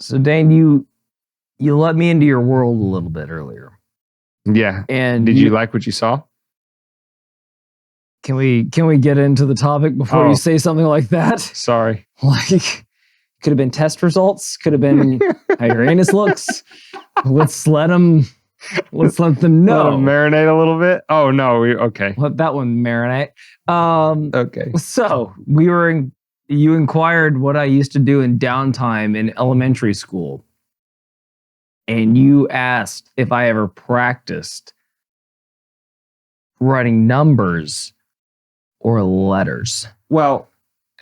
So Dane, you let me into your world a little bit earlier. Yeah. And did you like what you saw? Can we get into the topic before you say something like that? Sorry. Like, could have been test results. Could have been how your anus looks. Let's let them know. Let them marinate a little bit. Oh no. Okay. Let that one marinate. Okay. So you inquired what I used to do in downtime in elementary school. And you asked if I ever practiced writing numbers or letters. Well,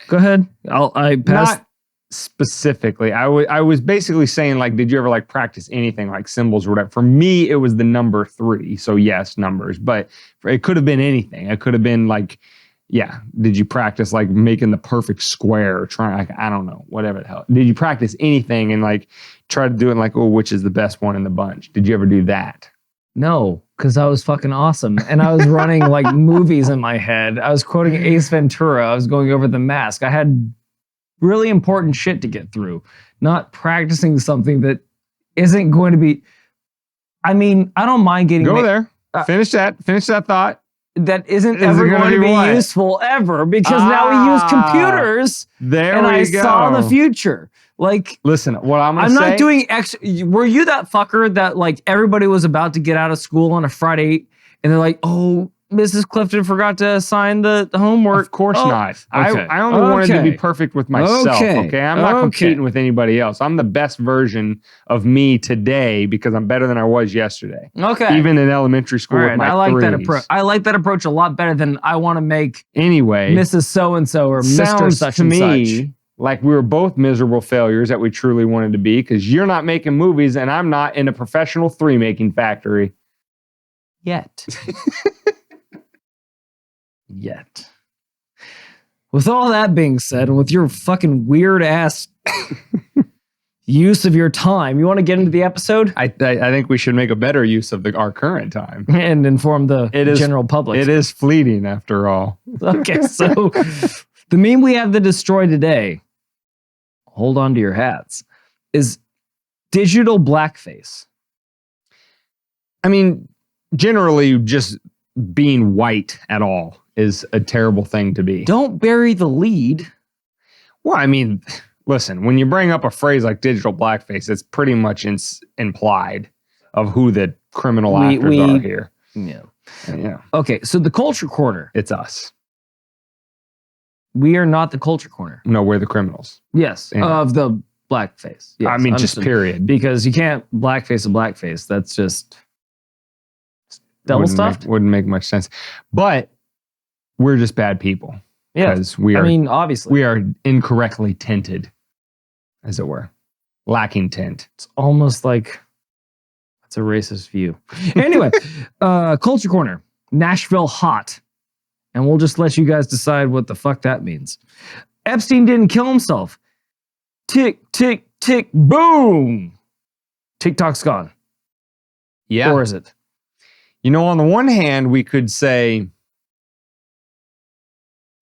go ahead. I passed. Not specifically. I was basically saying, like, did you ever like practice anything like symbols or whatever? For me, it was the number 3. So yes, numbers. But it could have been anything. It could have been like, yeah. Did you practice like making the perfect square or trying, like, I don't know, whatever the hell. Did you practice anything and like try to do it like, oh, which is the best one in the bunch? Did you ever do that? No, because I was fucking awesome. And I was running like movies in my head. I was quoting Ace Ventura. I was going over The Mask. I had really important shit to get through, not practicing something that isn't going to be. I mean, I don't mind getting. Go there. Finish that thought. That isn't ever going to be useful ever because now we use computers. There and we I go. saw the future. Like, listen, what I'm not doing were you that fucker that like everybody was about to get out of school on a Friday and they're like, oh, Mrs. Clifton forgot to assign the homework? Of course not. Okay. I only wanted to be perfect with myself. Okay. I'm not competing with anybody else. I'm the best version of me today because I'm better than I was yesterday. Okay. Even in elementary school with my that approach. I like that approach a lot better than I want to make Mrs. So-and-so or Mr. Such and such. Like we were both miserable failures that we truly wanted to be because you're not making movies and I'm not in a professional 3-making factory. Yet. With all that being said, and with your fucking weird ass use of your time, you want to get into the episode? I think we should make a better use of our current time. And inform the general public. It is fleeting after all. Okay, so the meme we have to destroy today, hold on to your hats, is digital blackface. I mean, generally just being white at all is a terrible thing to be. Don't bury the lead. Well, I mean, listen, when you bring up a phrase like digital blackface, it's pretty much implied of who the criminal actors are here. Yeah. Okay, so the Culture Corner. It's us. We are not the Culture Corner. No, we're the criminals. Yes, of the blackface. Yes, I mean, just period. Because you can't blackface a blackface. That's just double stuffed. Wouldn't make much sense. But we're just bad people. Yeah. Because we are, obviously. We are incorrectly tinted, as it were. Lacking tint. It's almost like that's a racist view. Anyway, Culture Corner. Nashville hot. And we'll just let you guys decide what the fuck that means. Epstein didn't kill himself. Tick, tick, tick, boom. TikTok's gone. Yeah. Or is it? You know, on the one hand, we could say,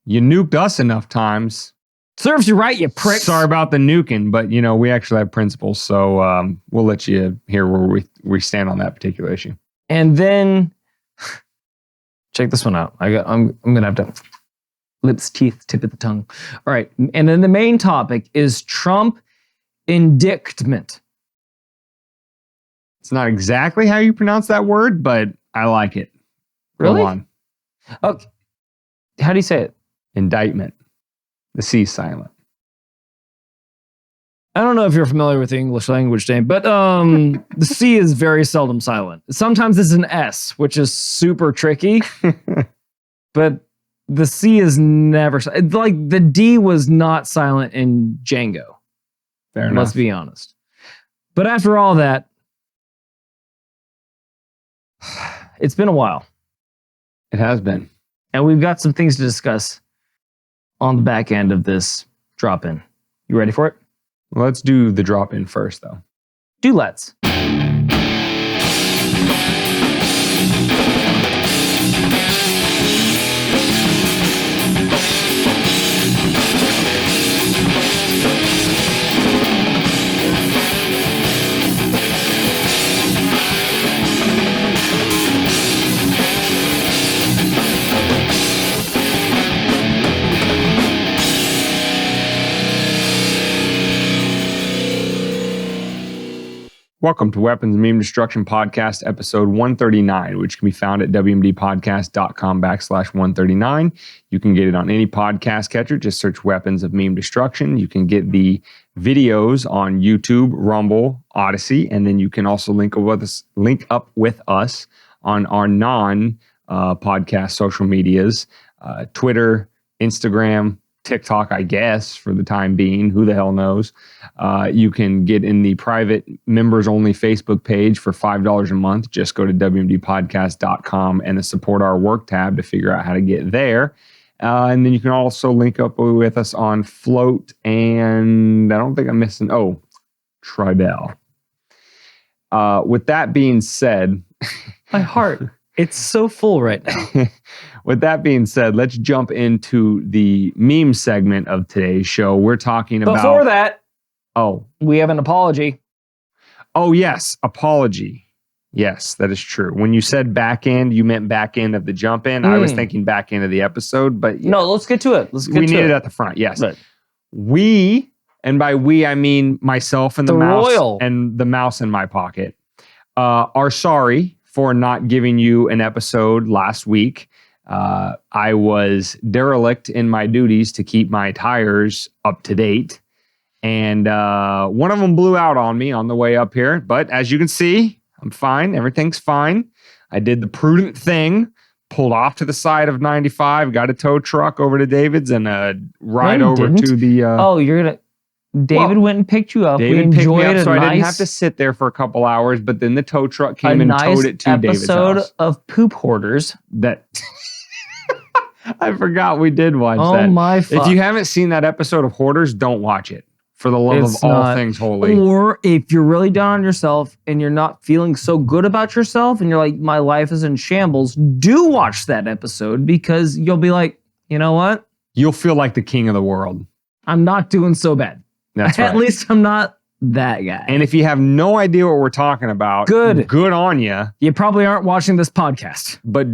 you nuked us enough times. Serves you right, you prick. Sorry about the nuking, but, you know, we actually have principles, so we'll let you hear where we stand on that particular issue. And then, check this one out. I'm going to have to, lips, teeth, tip of the tongue. All right, and then the main topic is Trump indictment. It's not exactly how you pronounce that word, but I like it. Really? Go on. Okay. How do you say it? Indictment. The C is silent. I don't know if you're familiar with the English language, Dane, but the C is very seldom silent. Sometimes it's an S, which is super tricky, but the C is never silent. Like the D was not silent in Django. Fair enough. Let's be honest. But after all that, it's been a while. It has been. And we've got some things to discuss on the back end of this drop-in. You ready for it? Let's do the drop-in first, though. Let's. Welcome to Weapons Meme Destruction Podcast, episode 139, which can be found at wmdpodcast.com/139. You can get it on any podcast catcher. Just search Weapons of Meme Destruction. You can get the videos on YouTube, Rumble, Odyssey, and then you can also link up with us on our non-podcast social medias, Twitter, Instagram, TikTok, I guess, for the time being. Who the hell knows? You can get in the private members-only Facebook page for $5 a month. Just go to wmdpodcast.com and the Support Our Work tab to figure out how to get there. And then you can also link up with us on Float, and I don't think I'm missing... Tribel. With that being said... My heart, it's so full right now. With that being said, let's jump into the meme segment of today's show. We're talking about... Before that, Oh. we have an apology. Oh, yes. Apology. Yes, that is true. When you said back end, you meant back end of the jump in. I was thinking back end of the episode, but... Yeah. No, let's get to it. We need it at the front, yes. But we, and by we, I mean myself and the mouse royal. And the mouse in my pocket, are sorry for not giving you an episode last week. I was derelict in my duties to keep my tires up to date. And one of them blew out on me on the way up here. But as you can see, I'm fine. Everything's fine. I did the prudent thing, pulled off to the side of 95, got a tow truck over to David's and ride over to the... you're going to... David went and picked you up. David we picked me enjoyed up, so I didn't nice, have to sit there for a couple hours, but then the tow truck came and towed it to David's house. episode of Poop Hoarders. That... I forgot we did watch that. Oh my fuck. If you haven't seen that episode of Hoarders, don't watch it. For the love of all things holy. Or if you're really down on yourself and you're not feeling so good about yourself and you're like, my life is in shambles, do watch that episode because you'll be like, you know what? You'll feel like the king of the world. I'm not doing so bad. That's right. At least I'm not that guy. And if you have no idea what we're talking about, good on you. You probably aren't watching this podcast. But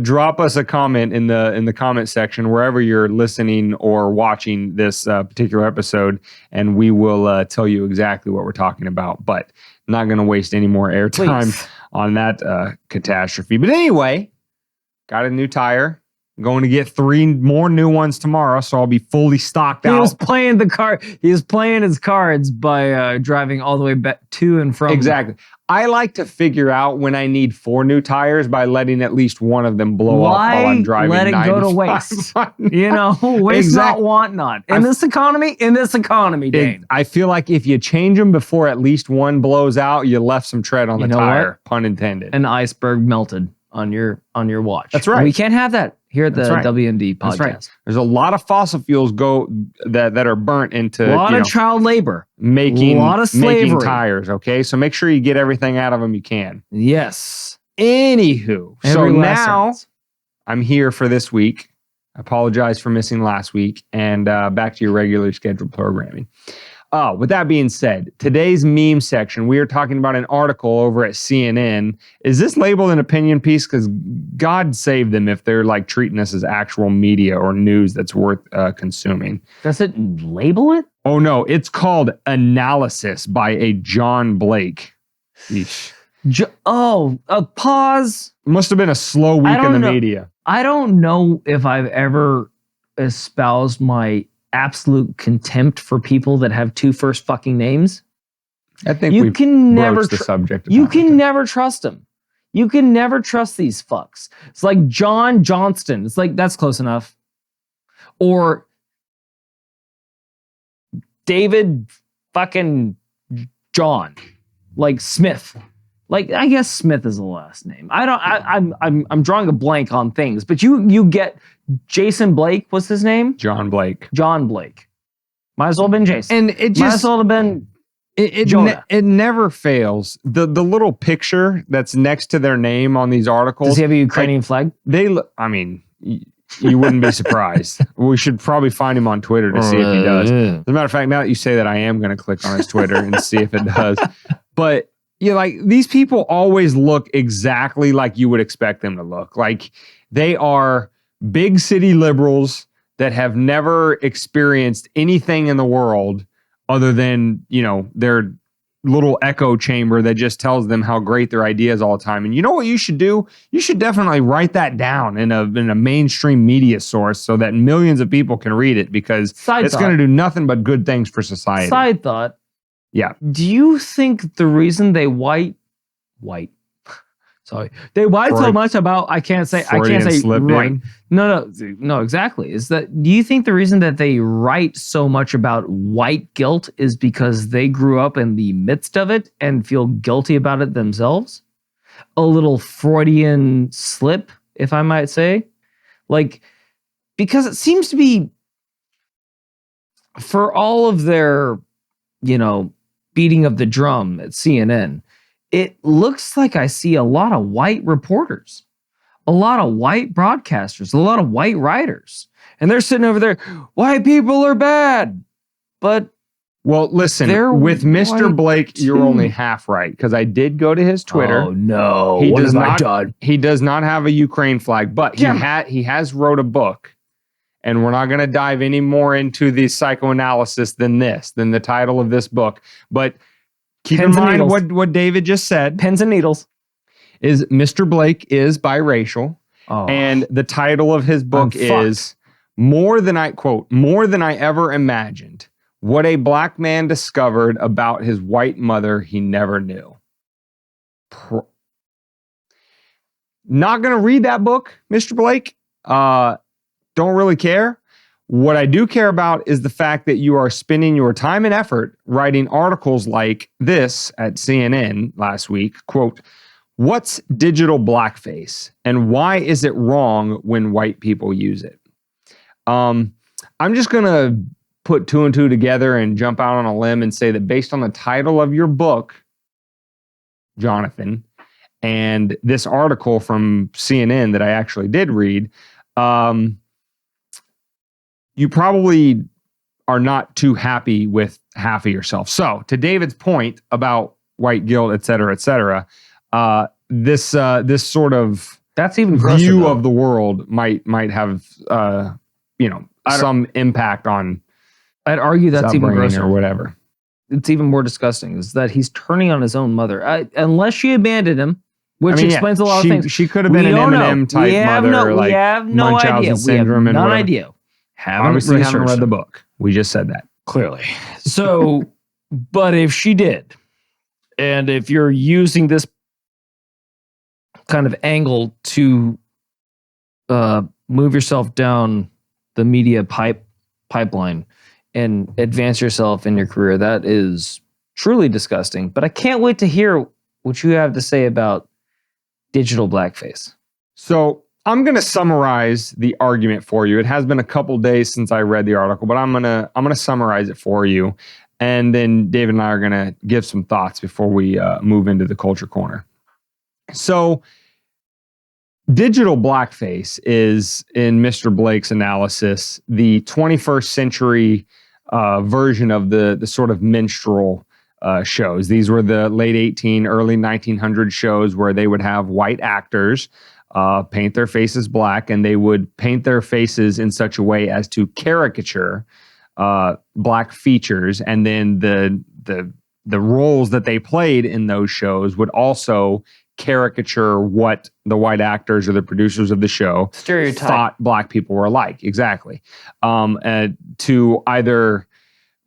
drop us a comment in the comment section wherever you're listening or watching this particular episode, and we will tell you exactly what we're talking about. But not going to waste any more airtime on that catastrophe. But anyway, got a new tire. Going to get 3 more new ones tomorrow, so I'll be fully stocked out. He was playing his cards by driving all the way back to and from. Exactly. I like to figure out when I need 4 new tires by letting at least one of them blow up while I'm driving. Let it go to waste. Waste not, want not. In this economy, Dane. I feel like if you change them before at least one blows out, you left some tread on the tire. What? Pun intended. An iceberg melted on your watch. That's right. We can't have that here at the WND podcast. That's right. There's a lot of fossil fuels that are burnt into a lot of child labor, making a lot of slavery, making tires. Okay, so make sure you get everything out of them you can. Yes. Anywho, so now I'm here for this week. I apologize for missing last week, and back to your regular scheduled programming. With that being said, today's meme section, we are talking about an article over at CNN. Is this labeled an opinion piece? Because God save them if they're like treating this as actual media or news that's worth consuming. Does it label it? Oh, no. It's called Analysis by a John Blake. Pause. Must have been a slow week in the media. I don't know if I've ever espoused my absolute contempt for people that have 2 first fucking names. I think you can never the subject. You can never trust them. You can never trust these fucks. It's like John Johnston. It's like, that's close enough. Or David fucking John, like Smith. Like, I guess Smith is the last name. I'm drawing a blank on things, but you get Jason Blake. What's his name? John Blake. John Blake. Might as well have been Jason. And it just might as well have been Jonah. It never fails. The little picture that's next to their name on these articles. Does he have a Ukrainian flag? I mean, you wouldn't be surprised. We should probably find him on Twitter to see if he does. As a matter of fact, now that you say that, I am going to click on his Twitter and see if it does. But like these people always look exactly like you would expect them to look. Like they are big city liberals that have never experienced anything in the world other than, their little echo chamber that just tells them how great their idea is all the time. And you know what you should do? You should definitely write that down in a mainstream media source so that millions of people can read it, because it's going to do nothing but good things for society. Side thought. Yeah. Do you think the reason they they white so much about, I can't say right. No, exactly. Is that, do you think the reason that they write so much about white guilt is because they grew up in the midst of it and feel guilty about it themselves? A little Freudian slip, if I might say. Like, because it seems to be, for all of their, beating of the drum at CNN, it looks like I see a lot of white reporters, a lot of white broadcasters, a lot of white writers. And they're sitting over there, white people are bad. But well, listen, with Mr. Blake, you're only half right, because I did go to his Twitter. Oh no. He does not have a Ukraine flag, but he has wrote a book. And we're not going to dive any more into the psychoanalysis than the title of this book. But keep in mind what David just said. Pens and needles. Is Mr. Blake is biracial. Oh. And the title of his book is more than I ever imagined. What a black man discovered about his white mother he never knew. Not going to read that book, Mr. Blake. Don't really care. What I do care about is the fact that you are spending your time and effort writing articles like this at CNN last week. Quote, "What's digital blackface and why is it wrong when white people use it?" I'm just going to put two and two together and jump out on a limb and say that based on the title of your book, Jonathan, and this article from CNN that I actually did read, you probably are not too happy with half of yourself. So, to David's point about white guilt, et cetera, this sort of that's even view of the world might have some impact on. I'd argue that's even grosser or whatever. It's even more disgusting is that he's turning on his own mother, unless she abandoned him. Which explains a lot of things. She could have been an Eminem type mother, we have no idea. Syndrome we have no idea. Obviously haven't read the book. We just said that. Clearly. So, but if she did, and if you're using this kind of angle to move yourself down the media pipeline and advance yourself in your career, that is truly disgusting. But I can't wait to hear what you have to say about digital blackface. So I'm going to summarize the argument for you. It has been a couple days since I read the article, but I'm going to summarize it for you. And then David and I are going to give some thoughts before we move into the culture corner. So digital blackface is, in Mr. Blake's analysis, the 21st century version of the sort of minstrel shows. These were the late early 1900 shows where they would have white actors paint their faces black, and they would paint their faces in such a way as to caricature black features, and then the roles that they played in those shows would also caricature what the white actors or the producers of the show thought black people were like. Exactly. To either,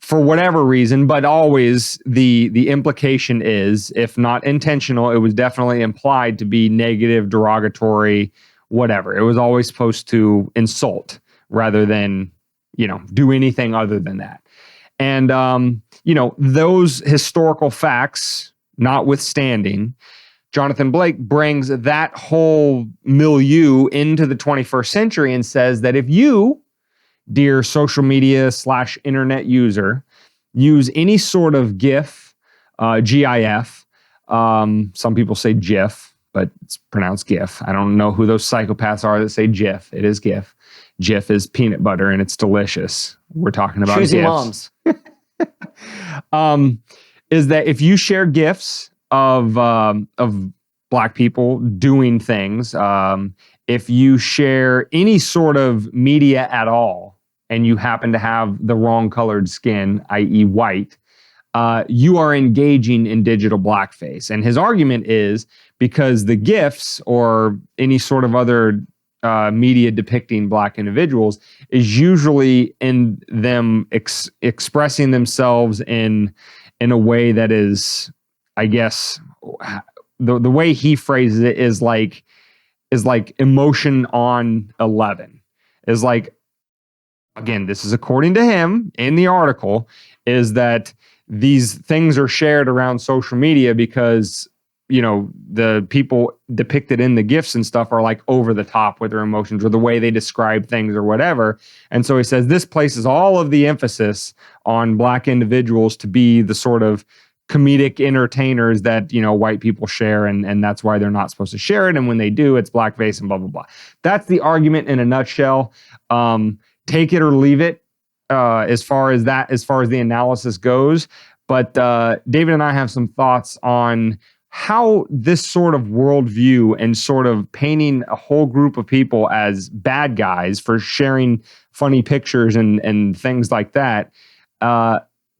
for whatever reason, but always the implication is, if not intentional, it was definitely implied to be negative, derogatory, whatever. It was always supposed to insult rather than, do anything other than that. And, those historical facts notwithstanding, Jonathan Blake brings that whole milieu into the 21st century and says that if you, dear social media / internet user, use any sort of GIF, GIF, some people say GIF, but it's pronounced GIF. I don't know who those psychopaths are that say GIF. It is GIF. GIF is peanut butter and it's delicious. We're talking about choosing GIFs. Moms. Is that if you share GIFs of black people doing things, if you share any sort of media at all, and you happen to have the wrong colored skin, i.e. white, you are engaging in digital blackface. And his argument is because the GIFs or any sort of other media depicting black individuals is usually in them expressing themselves in a way that is, I guess, the way he phrases it is like emotion on 11. Is like, again, this is according to him in the article, is that these things are shared around social media because, you know, the people depicted in the GIFs and stuff are like over the top with their emotions or the way they describe things or whatever. And so he says this places all of the emphasis on black individuals to be the sort of comedic entertainers that, you know, white people share. And that's why they're not supposed to share it. And when they do, it's blackface and blah, blah, blah. That's the argument in a nutshell. Take it or leave it. As far as the analysis goes. But David and I have some thoughts on how this sort of worldview and sort of painting a whole group of people as bad guys for sharing funny pictures and things like that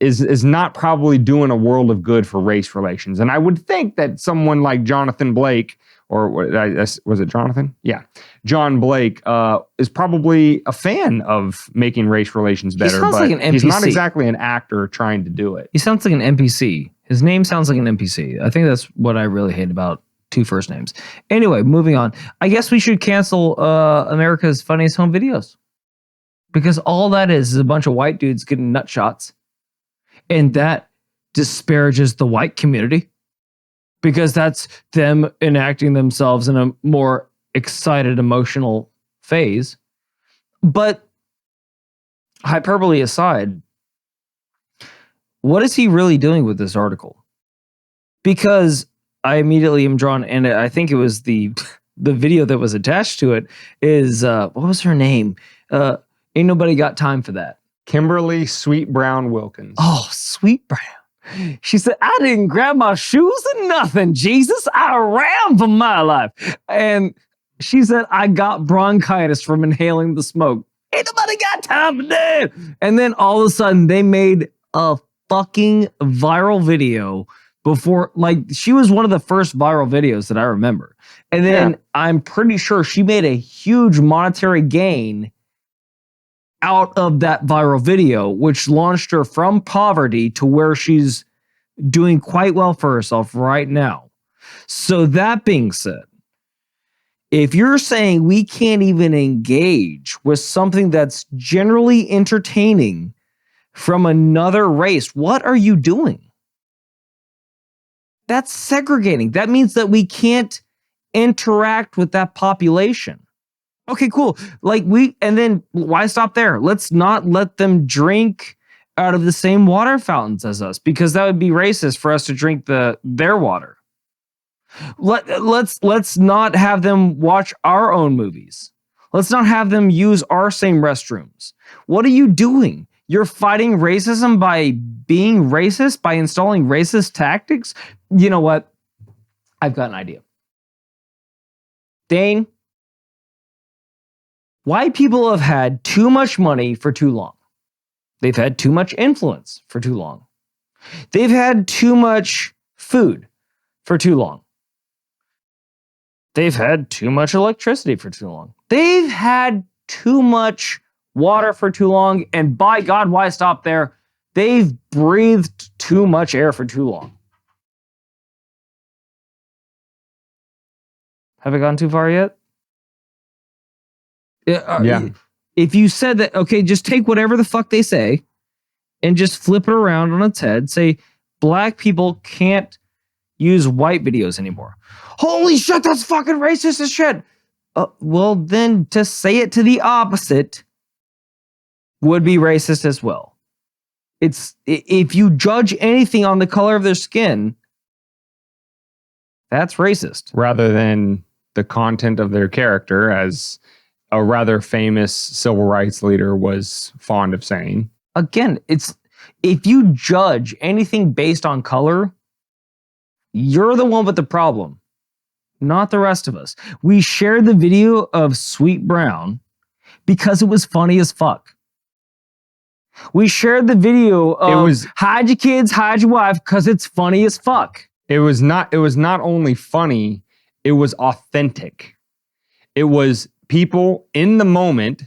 is not probably doing a world of good for race relations. And I would think that someone like Jonathan Blake, or was it Jonathan? Yeah. John Blake is probably a fan of making race relations better, but like he's not exactly an actor trying to do it. He sounds like an NPC. His name sounds like an NPC. I think that's what I really hate about two first names. Anyway, moving on. I guess we should cancel America's Funniest Home Videos. Because all that is a bunch of white dudes getting nut shots. And that disparages the white community. Because that's them enacting themselves in a more excited, emotional phase. But hyperbole aside, what is he really doing with this article? Because I immediately am drawn, and I think it was the video that was attached to it is, what was her name? Ain't nobody got time for that. Kimberly Sweet Brown Wilkins. Oh, Sweet Brown. She said, I didn't grab my shoes or nothing, Jesus. I ran for my life. And she said, I got bronchitis from inhaling the smoke. Ain't nobody got time for that. And then all of a sudden, they made a fucking viral video before, like, she was one of the first viral videos that I remember. And then I'm pretty sure she made a huge monetary gain out of that viral video, which launched her from poverty to where she's doing quite well for herself right now. So that being said, if you're saying we can't even engage with something that's generally entertaining from another race, what are you doing? That's segregating. That means that we can't interact with that population. Okay, cool. And then why stop there? Let's not let them drink out of the same water fountains as us, because that would be racist for us to drink their water. Let's not have them watch our own movies. Let's not have them use our same restrooms. What are you doing? You're fighting racism by being racist, by installing racist tactics? You know what? I've got an idea. Dane, white people have had too much money for too long. They've had too much influence for too long. They've had too much food for too long. They've had too much electricity for too long. They've had too much water for too long. And by God, why stop there? They've breathed too much air for too long. Have I gone too far yet? Yeah. If you said that, okay, just take whatever the fuck they say and just flip it around on its head. Say, black people can't use white videos anymore. Holy shit, that's fucking racist as shit. Well, then to say it to the opposite would be racist as well. It's if you judge anything on the color of their skin, that's racist. Rather than the content of their character, as a rather famous civil rights leader was fond of saying. Again, it's if you judge anything based on color, you're the one with the problem, not the rest of us. We shared the video of Sweet Brown because it was funny as fuck. We shared the video of hide your kids, hide your wife, because it's funny as fuck. It was not only funny, it was authentic. It was people in the moment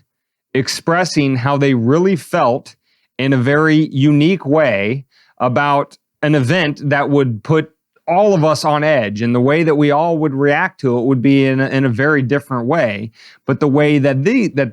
expressing how they really felt in a very unique way about an event that would put all of us on edge, and the way that we all would react to it would be in a very different way. But the way that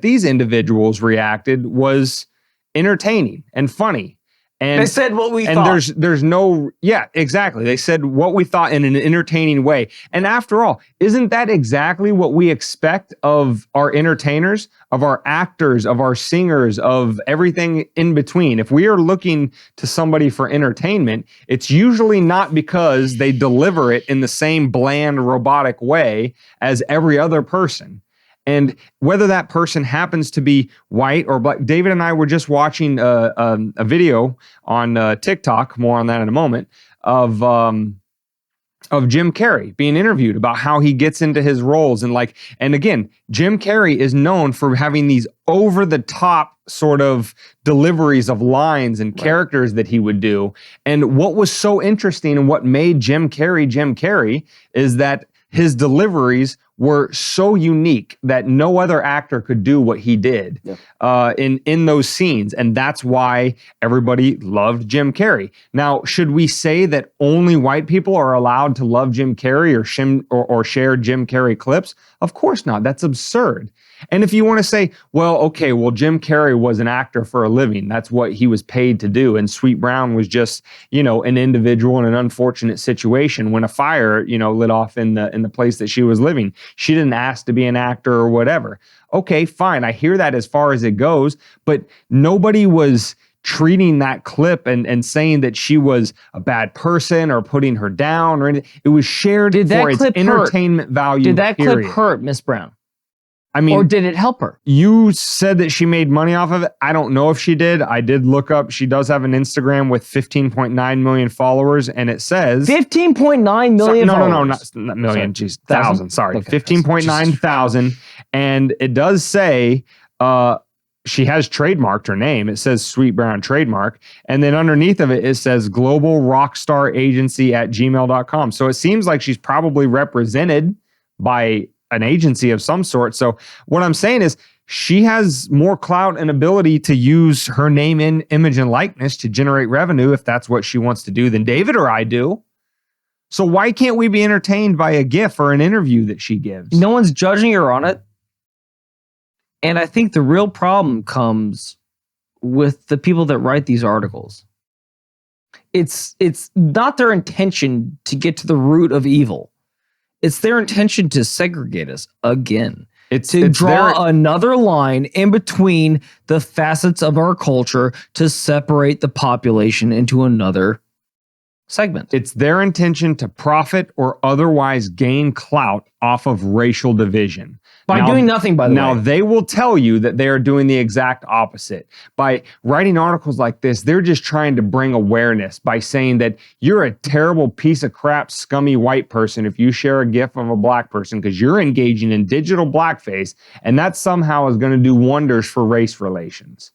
these individuals reacted was entertaining and funny. And they said what we thought. And there's no, yeah, exactly. They said what we thought in an entertaining way. And after all, isn't that exactly what we expect of our entertainers, of our actors, of our singers, of everything in between? If we are looking to somebody for entertainment, it's usually not because they deliver it in the same bland, robotic way as every other person. And whether that person happens to be white or black, David and I were just watching a video on TikTok, more on that in a moment, of Jim Carrey being interviewed about how he gets into his roles. And again, Jim Carrey is known for having these over the top sort of deliveries of lines and characters that he would do. And what was so interesting and what made Jim Carrey is that his deliveries were so unique that no other actor could do what he did in those scenes. And that's why everybody loved Jim Carrey. Now, should we say that only white people are allowed to love Jim Carrey or share Jim Carrey clips? Of course not. That's absurd. And if you want to say, Jim Carrey was an actor for a living. That's what he was paid to do. And Sweet Brown was just, an individual in an unfortunate situation when a fire, lit off in the place that she was living. She didn't ask to be an actor or whatever. Okay, fine. I hear that as far as it goes, but nobody was treating that clip and saying that she was a bad person or putting her down or anything. It was shared for its entertainment value. Did that clip hurt Miss Brown? I mean, or did it help her? You said that she made money off of it. I don't know if she did. I did look up. She does have an Instagram with 15.9 million followers, and it says 15.9 million. No, not million. Geez, thousand. Sorry, okay, 15.9 thousand. And it does say she has trademarked her name. It says Sweet Brown trademark, and then underneath of it, it says Global Rockstar Agency at gmail.com. So it seems like she's probably represented by an agency of some sort. So what I'm saying is she has more clout and ability to use her name, image, and likeness to generate revenue if that's what she wants to do than David or I do. So why can't we be entertained by a gif or an interview that she gives? No one's judging her on it. And I think the real problem comes with the people that write these articles. It's not their intention to get to the root of evil. It's their intention to segregate us again. It's to draw another line in between the facets of our culture to separate the population into another segment. It's their intention to profit or otherwise gain clout off of racial division. By doing nothing, by the way. Now, they will tell you that they are doing the exact opposite. By writing articles like this, they're just trying to bring awareness by saying that you're a terrible piece of crap, scummy white person if you share a gif of a black person because you're engaging in digital blackface, and that somehow is going to do wonders for race relations.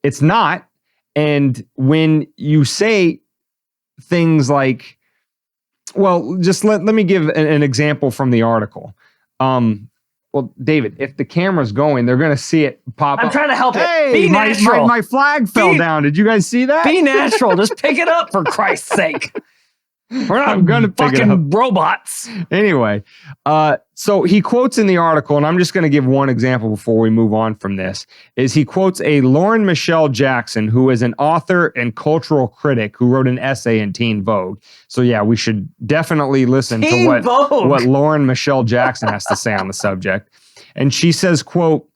It's not. And when you say things like, well, just let me give an example from the article. Well, David, if the camera's going, they're going to see it pop up. I'm trying to help it. Hey, Be natural. My flag fell down. Did you guys see that? Be natural. Just pick it up, for Christ's sake. We're not fucking robots. Anyway, so he quotes in the article, and I'm just going to give one example before we move on from this, is he quotes a Lauren Michelle Jackson, who is an author and cultural critic who wrote an essay in Teen Vogue. So yeah, we should definitely listen to what Lauren Michelle Jackson has to say on the subject. And she says, quote,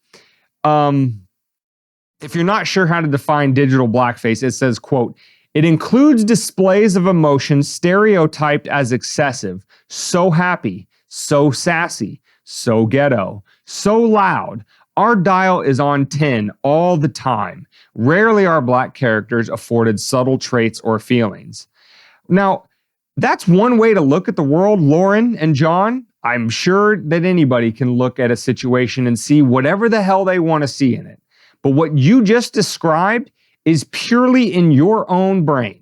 if you're not sure how to define digital blackface, it says, quote, it includes displays of emotions stereotyped as excessive, so happy, so sassy, so ghetto, so loud. Our dial is on 10 all the time. Rarely are black characters afforded subtle traits or feelings. Now, that's one way to look at the world, Lauren and John. I'm sure that anybody can look at a situation and see whatever the hell they want to see in it. But what you just described is purely in your own brain.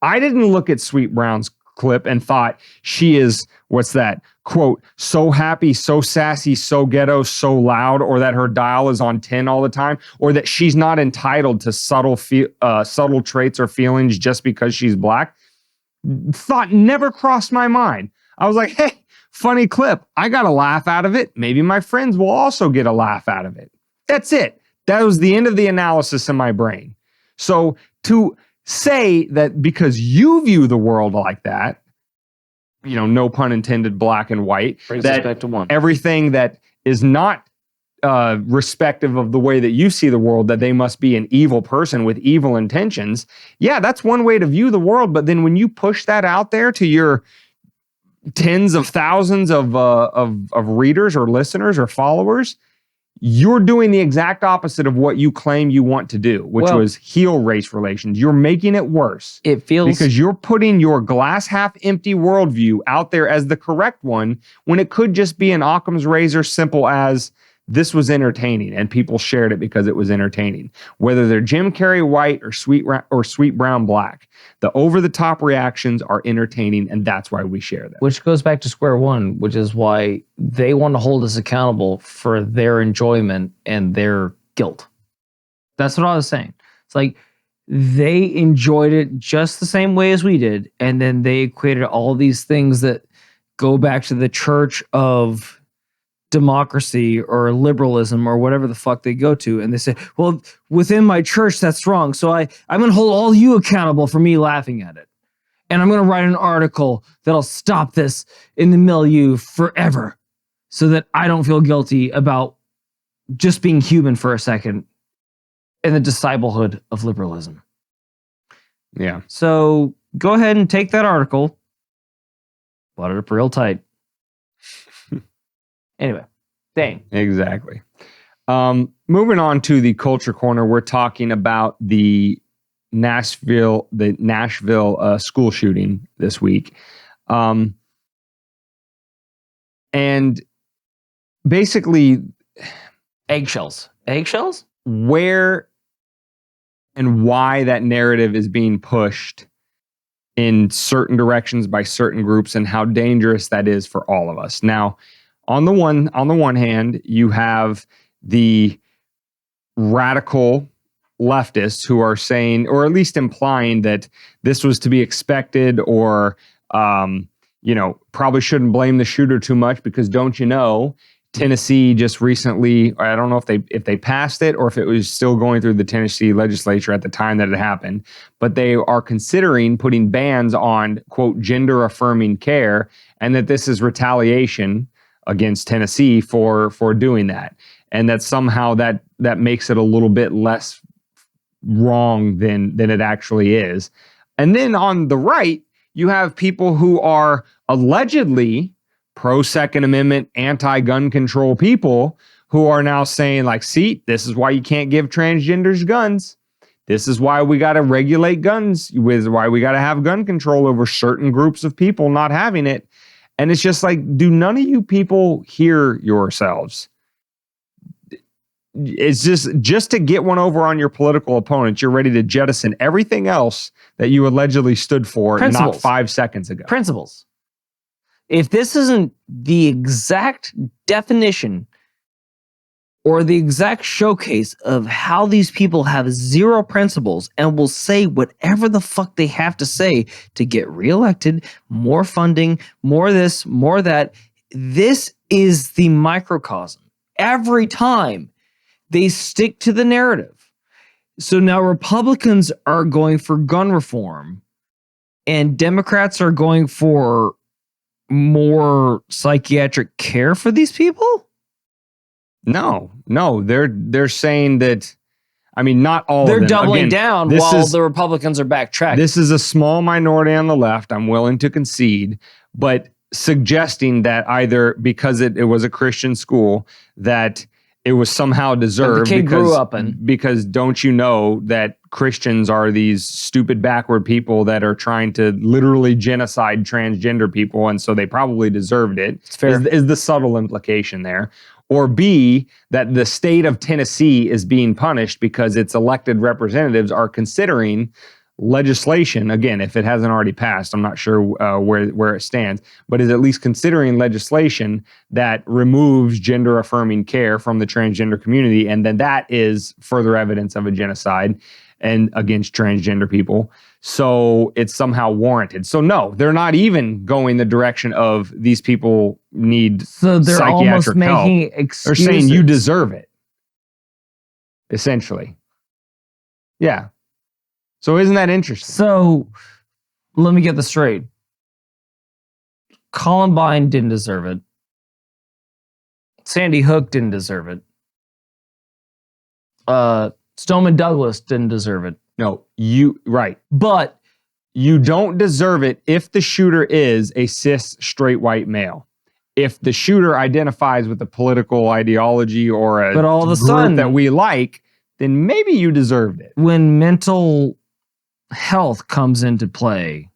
I didn't look at Sweet Brown's clip and thought she is, what's that, quote, so happy, so sassy, so ghetto, so loud, or that her dial is on 10 all the time, or that she's not entitled to subtle traits or feelings just because she's black. Thought never crossed my mind. I was like, hey, funny clip. I got a laugh out of it. Maybe my friends will also get a laugh out of it. That's it. That was the end of the analysis in my brain. So to say that because you view the world like that, you know, no pun intended, black and white, Brings that us back to one. everything that is not respective of the way that you see the world, that they must be an evil person with evil intentions. Yeah, that's one way to view the world. But then when you push that out there to your tens of thousands of readers or listeners or followers, you're doing the exact opposite of what you claim you want to do, which was heal race relations. You're making it worse. It feels because you're putting your glass half empty worldview out there as the correct one when it could just be an Occam's razor, simple as this was entertaining and people shared it because it was entertaining. Whether they're Jim Carrey white or Sweet Brown black, the over-the-top reactions are entertaining, and that's why we share them. Which goes back to square one, which is why they want to hold us accountable for their enjoyment and their guilt. That's what I was saying. It's like they enjoyed it just the same way as we did, and then they equated all these things that go back to the church of democracy or liberalism or whatever the fuck they go to, and they say, well, within my church that's wrong, so I'm going to hold all you accountable for me laughing at it, and I'm going to write an article that'll stop this in the milieu forever so that I don't feel guilty about just being human for a second in the disciplehood of liberalism. Yeah. So go ahead and take that article, butt it up real tight. Anyway, Dane. Exactly. Moving on to the culture corner, we're talking about the Nashville school shooting this week. And basically Eggshells. Where and why that narrative is being pushed in certain directions by certain groups and how dangerous that is for all of us. Now, on the one hand, you have the radical leftists who are saying, or at least implying, that this was to be expected, or probably shouldn't blame the shooter too much because, don't you know, Tennessee just recently, I don't know if they passed it or if it was still going through the Tennessee legislature at the time that it happened, but they are considering putting bans on, quote, gender affirming care, and that this is retaliation against Tennessee for doing that, and that somehow that makes it a little bit less wrong than it actually is. And then on the right, you have people who are allegedly pro-Second Amendment, anti-gun control people who are now saying, like, see, this is why you can't give transgenders guns. This is why we got to regulate guns, why we got to have gun control over certain groups of people not having it. And it's just like, do none of you people hear yourselves? It's just to get one over on your political opponent, you're ready to jettison everything else that you allegedly stood for not 5 seconds ago. Principles. If this isn't the exact definition or the exact showcase of how these people have zero principles and will say whatever the fuck they have to say to get reelected, more funding, more this, more that, this is the microcosm. Every time they stick to the narrative. So now Republicans are going for gun reform and Democrats are going for more psychiatric care for these people? No, they're saying that. I mean, not all they're of them. doubling Again, down while the Republicans are backtracking. This is a small minority on the left, I'm willing to concede, but suggesting that either because it was a Christian school, that it was somehow deserved. The kid grew up in. Because don't you know that Christians are these stupid backward people that are trying to literally genocide transgender people, and so they probably deserved it. It's fair. Is the subtle implication there. or B, that the state of Tennessee is being punished because its elected representatives are considering legislation, again, if it hasn't already passed, I'm not sure where it stands, but is at least considering legislation that removes gender affirming care from the transgender community. And then that is further evidence of a genocide and against transgender people. So it's somehow warranted. So no, they're not even going the direction of these people need So they're almost psychiatric making help. excuses. They're saying you deserve it, essentially. Yeah. So isn't that interesting? So let me get this straight. Columbine didn't deserve it. Sandy Hook didn't deserve it. Stoneman Douglas didn't deserve it. No, right. But you don't deserve it if the shooter is a cis straight white male. If the shooter identifies with a political ideology or a But all of a group sudden, that we like, then maybe you deserved it. when mental health comes into play,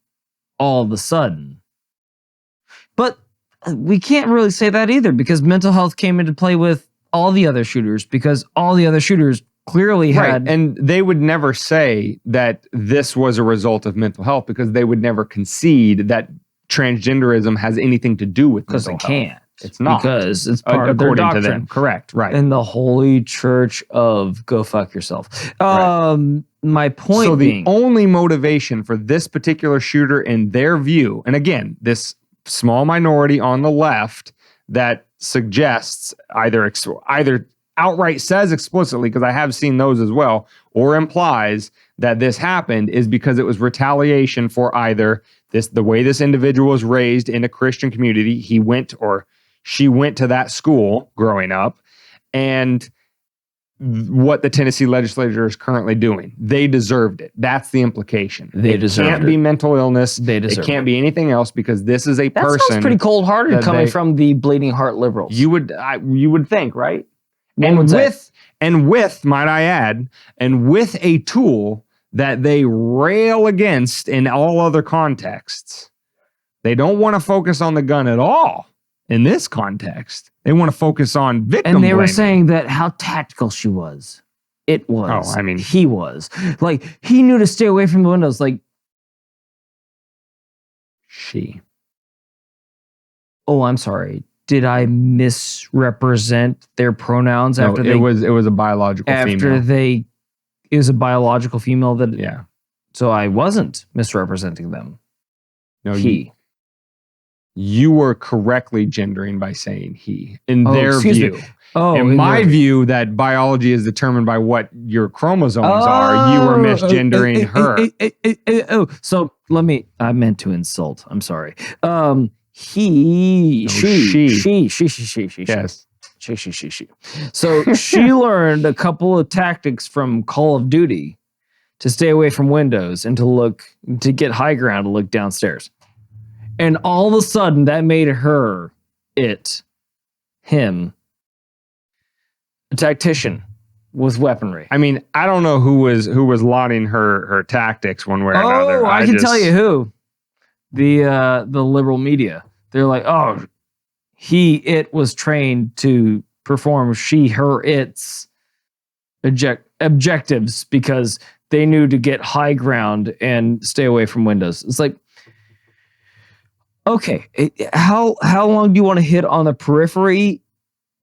all of a sudden. But we can't really say that either, because mental health came into play with all the other shooters, because all the other shooters clearly had... And they would never say that this was a result of mental health, because they would never concede that transgenderism has anything to do with mental health. Because they can't. It's not. Because it's part of their according doctrine. to them. Correct, right. In the holy church of go fuck yourself. Right. My point so being... the only motivation for this particular shooter, in their view, and again, this small minority on the left that suggests either outright says explicitly, because I have seen those as well, or implies that this happened is because it was retaliation for either the way this individual was raised in a Christian community, he went or she went to that school growing up, and what the Tennessee legislature is currently doing. They deserved it. That's the implication. They deserved it. It can't be mental illness. They deserve it. Can't be anything else, because this is a person. That sounds pretty cold-hearted coming from the bleeding heart liberals. You would think, right? One would say. Might I add, and with a tool that they rail against in all other contexts. They don't want to focus on the gun at all in this context. They want to focus on victim And they were blaming. saying that how tactical she was. It was. Oh, I mean, he was. Like, he knew to stay away from the windows. Like, she. Oh, I'm sorry. Did I misrepresent their pronouns after it was a biological female. It was a biological female that... Yeah. So I wasn't misrepresenting them. No, he. You were correctly gendering by saying he. In their view. In my view, that biology is determined by what your chromosomes are. You were misgendering her. So I meant to insult. I'm sorry. She. Yes. She. So she learned a couple of tactics from Call of Duty to stay away from windows and to get high ground to look downstairs. And all of a sudden that made her, him, a tactician with weaponry. I mean, I don't know who was lauding her tactics one way or another. Oh, I can tell you who. The liberal media. They're like, oh, it was trained to perform its objectives because they knew to get high ground and stay away from windows. It's like, okay, how long do you want to hit on the periphery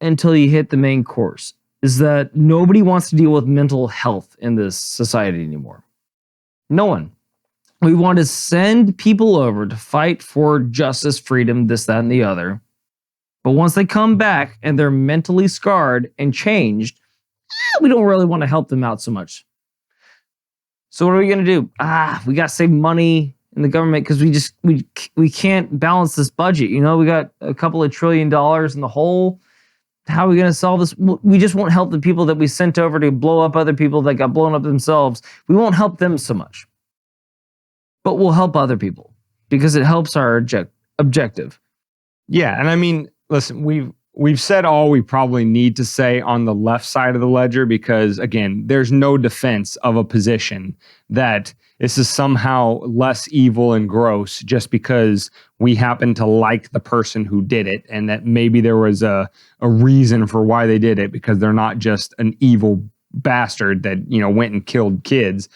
until you hit the main course? Is that nobody wants to deal with mental health in this society anymore. No one. We want to send people over to fight for justice, freedom, this, that, and the other. But once they come back and they're mentally scarred and changed, we don't really want to help them out so much. So what are we going to do? We got to save money in the government because we can't balance this budget. You know, we got a couple of $1 trillion in the hole. How are we going to solve this? We just won't help the people that we sent over to blow up other people that got blown up themselves. We won't help them so much. But we'll help other people because it helps our objective. Yeah, and I mean, listen, we've said all we probably need to say on the left side of the ledger because, again, there's no defense of a position that this is somehow less evil and gross just because we happen to like the person who did it and that maybe there was a reason for why they did it because they're not just an evil bastard that, went and killed kids.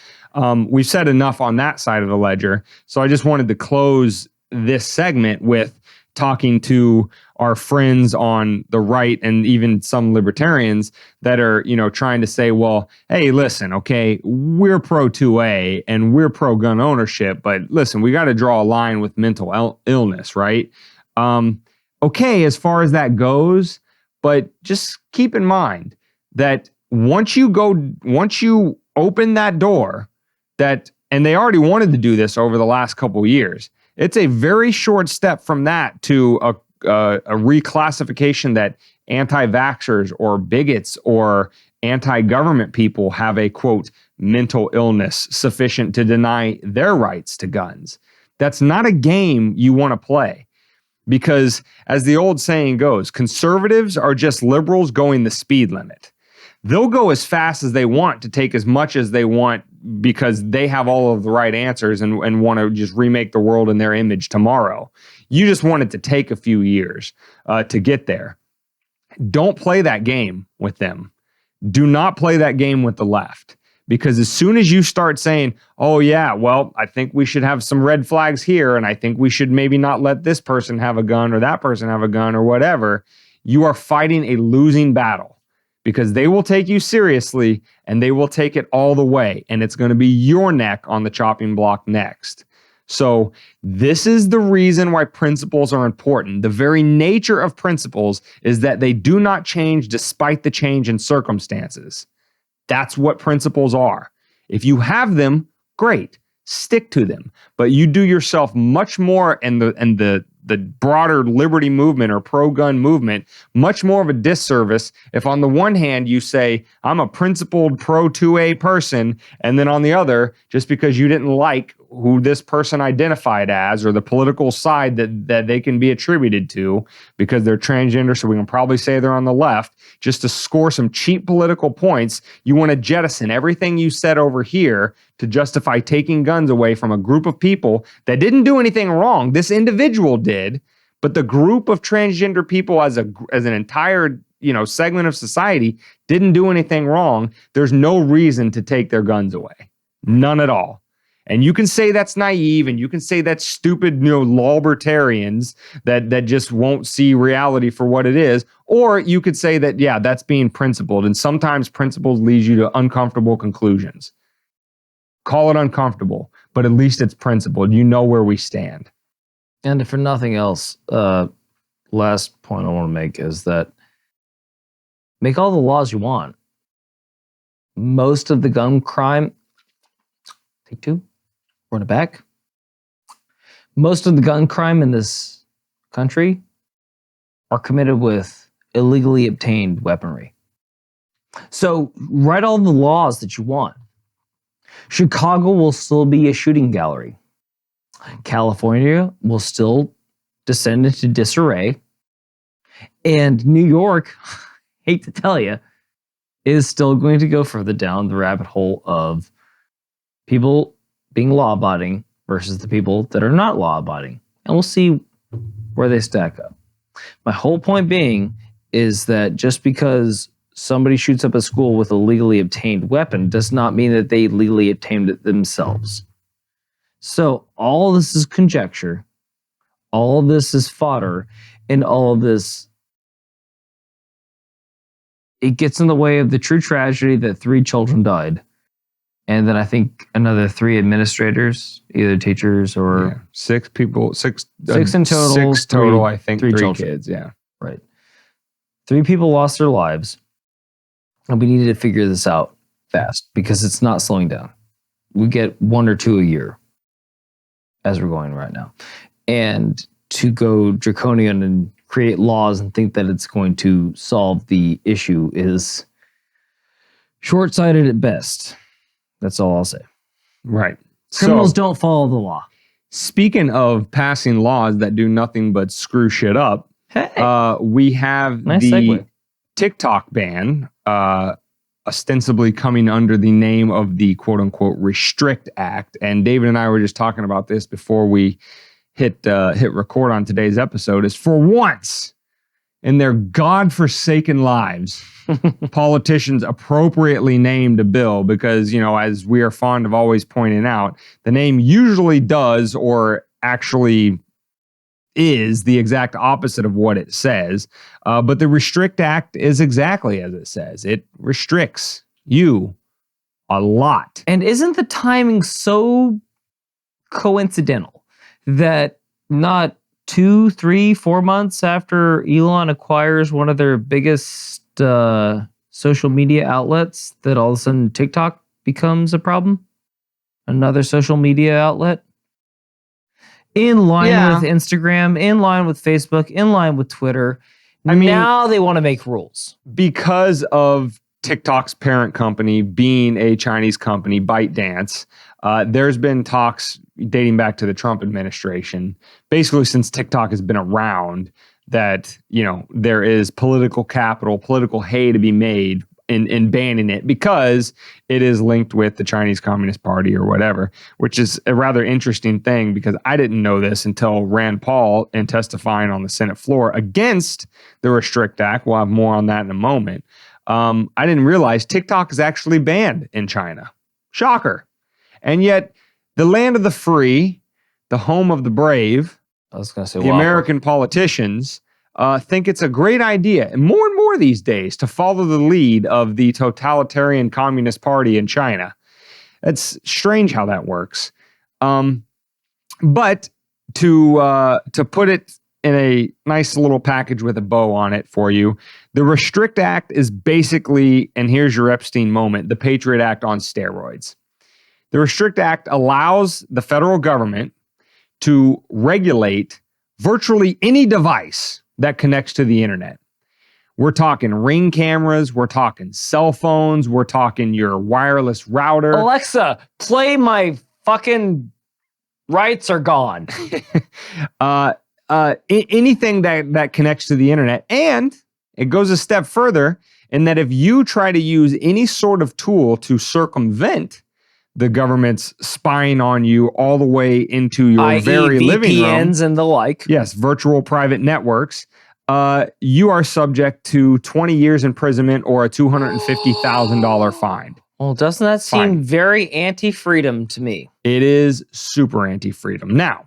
We've said enough on that side of the ledger. So I just wanted to close this segment with talking to our friends on the right and even some libertarians that are, trying to say, well, hey, listen, okay, we're pro 2A and we're pro gun ownership, but listen, we got to draw a line with mental illness, right? Okay, as far as that goes, but just keep in mind that once you open that door, and they already wanted to do this over the last couple of years, it's a very short step from that to a reclassification that anti-vaxxers or bigots or anti-government people have a, quote, mental illness sufficient to deny their rights to guns. That's not a game you want to play because, as the old saying goes, conservatives are just liberals going the speed limit. They'll go as fast as they want to take as much as they want because they have all of the right answers and want to just remake the world in their image tomorrow. You just want it to take a few years to get there. Don't play that game with them. Do not play that game with the left. Because as soon as you start saying, oh yeah, well, I think we should have some red flags here, and I think we should maybe not let this person have a gun or that person have a gun or whatever, you are fighting a losing battle. Because they will take you seriously and they will take it all the way. And it's going to be your neck on the chopping block next. So this is the reason why principles are important. The very nature of principles is that they do not change despite the change in circumstances. That's what principles are. If you have them, great, stick to them. But you do yourself much more and the broader liberty movement or pro-gun movement, much more of a disservice if on the one hand you say, I'm a principled pro-2A person, and then on the other, just because you didn't like who this person identified as or the political side that they can be attributed to because they're transgender, so we can probably say they're on the left, just to score some cheap political points, you want to jettison everything you said over here to justify taking guns away from a group of people that didn't do anything wrong. This individual did, but the group of transgender people as an entire segment of society didn't do anything wrong. There's no reason to take their guns away. None at all. And you can say that's naive and you can say that's stupid, libertarians that just won't see reality for what it is. Or you could say that, yeah, that's being principled. And sometimes principles lead you to uncomfortable conclusions. Call it uncomfortable, but at least it's principled. You know where we stand. And for nothing else, last point I want to make is that make all the laws you want. Most of the gun crime, take two, run it back. Most of the gun crime in this country are committed with illegally obtained weaponry. So write all the laws that you want. Chicago will still be a shooting gallery. California will still descend into disarray. And New York, hate to tell you, is still going to go further down the rabbit hole of people being law-abiding versus the people that are not law-abiding. And we'll see where they stack up. My whole point being is that just because somebody shoots up a school with a legally obtained weapon does not mean that they legally obtained it themselves. So all this is conjecture. All of this is fodder. And all of this, it gets in the way of the true tragedy that 3 children died. And then I think another 3 administrators, either teachers or... 6 people, 6 in total. 6 total, I think, 3 children. kids, yeah. Right. 3 people lost their lives. And we needed to figure this out fast because it's not slowing down. We get 1 or 2 a year as we're going right now. And to go draconian and create laws and think that it's going to solve the issue is short-sighted at best. That's all I'll say. Right. Criminals don't follow the law. Speaking of passing laws that do nothing but screw shit up, Hey, We have nice the segue. TikTok ban, ostensibly coming under the name of the quote unquote Restrict Act. And David and I were just talking about this before we hit record on today's episode. Is for once in their godforsaken lives, politicians appropriately named a bill because, you know, as we are fond of always pointing out, the name usually does or actually is the exact opposite of what it says. But the Restrict Act is exactly as it says. It restricts you a lot. And isn't the timing so coincidental that not 2, 3, 4 months after Elon acquires one of their biggest social media outlets, that all of a sudden TikTok becomes a problem? Another social media outlet? In line with Instagram, in line with Facebook, in line with Twitter. I mean, now they want to make rules. Because of TikTok's parent company being a Chinese company, ByteDance, there's been talks dating back to the Trump administration, basically since TikTok has been around, that, you know, there is political capital, political hay to be made in banning it because it is linked with the Chinese Communist Party or whatever, which is a rather interesting thing because I didn't know this until Rand Paul in testifying on the Senate floor against the Restrict Act. We'll have more on that in a moment. I didn't realize TikTok is actually banned in China. Shocker. And yet the land of the free, the home of the brave, I was going to say, the American politicians think it's a great idea, and more these days, to follow the lead of the totalitarian Communist Party in China. It's strange how that works. But to put it in a nice little package with a bow on it for you, the Restrict Act is basically, and here's your Epstein moment, the Patriot Act on steroids. The Restrict Act allows the federal government to regulate virtually any device that connects to the internet. We're talking Ring cameras, we're talking cell phones, we're talking your wireless router. Alexa, play my fucking rights are gone. Anything that connects to the internet. And it goes a step further in that if you try to use any sort of tool to circumvent the government's spying on you all the way into your very living room, VPNs and the like. Yes, virtual private networks. You are subject to 20 years imprisonment or a $250,000 fine. Well, doesn't that seem very anti-freedom to me? It is super anti-freedom. Now,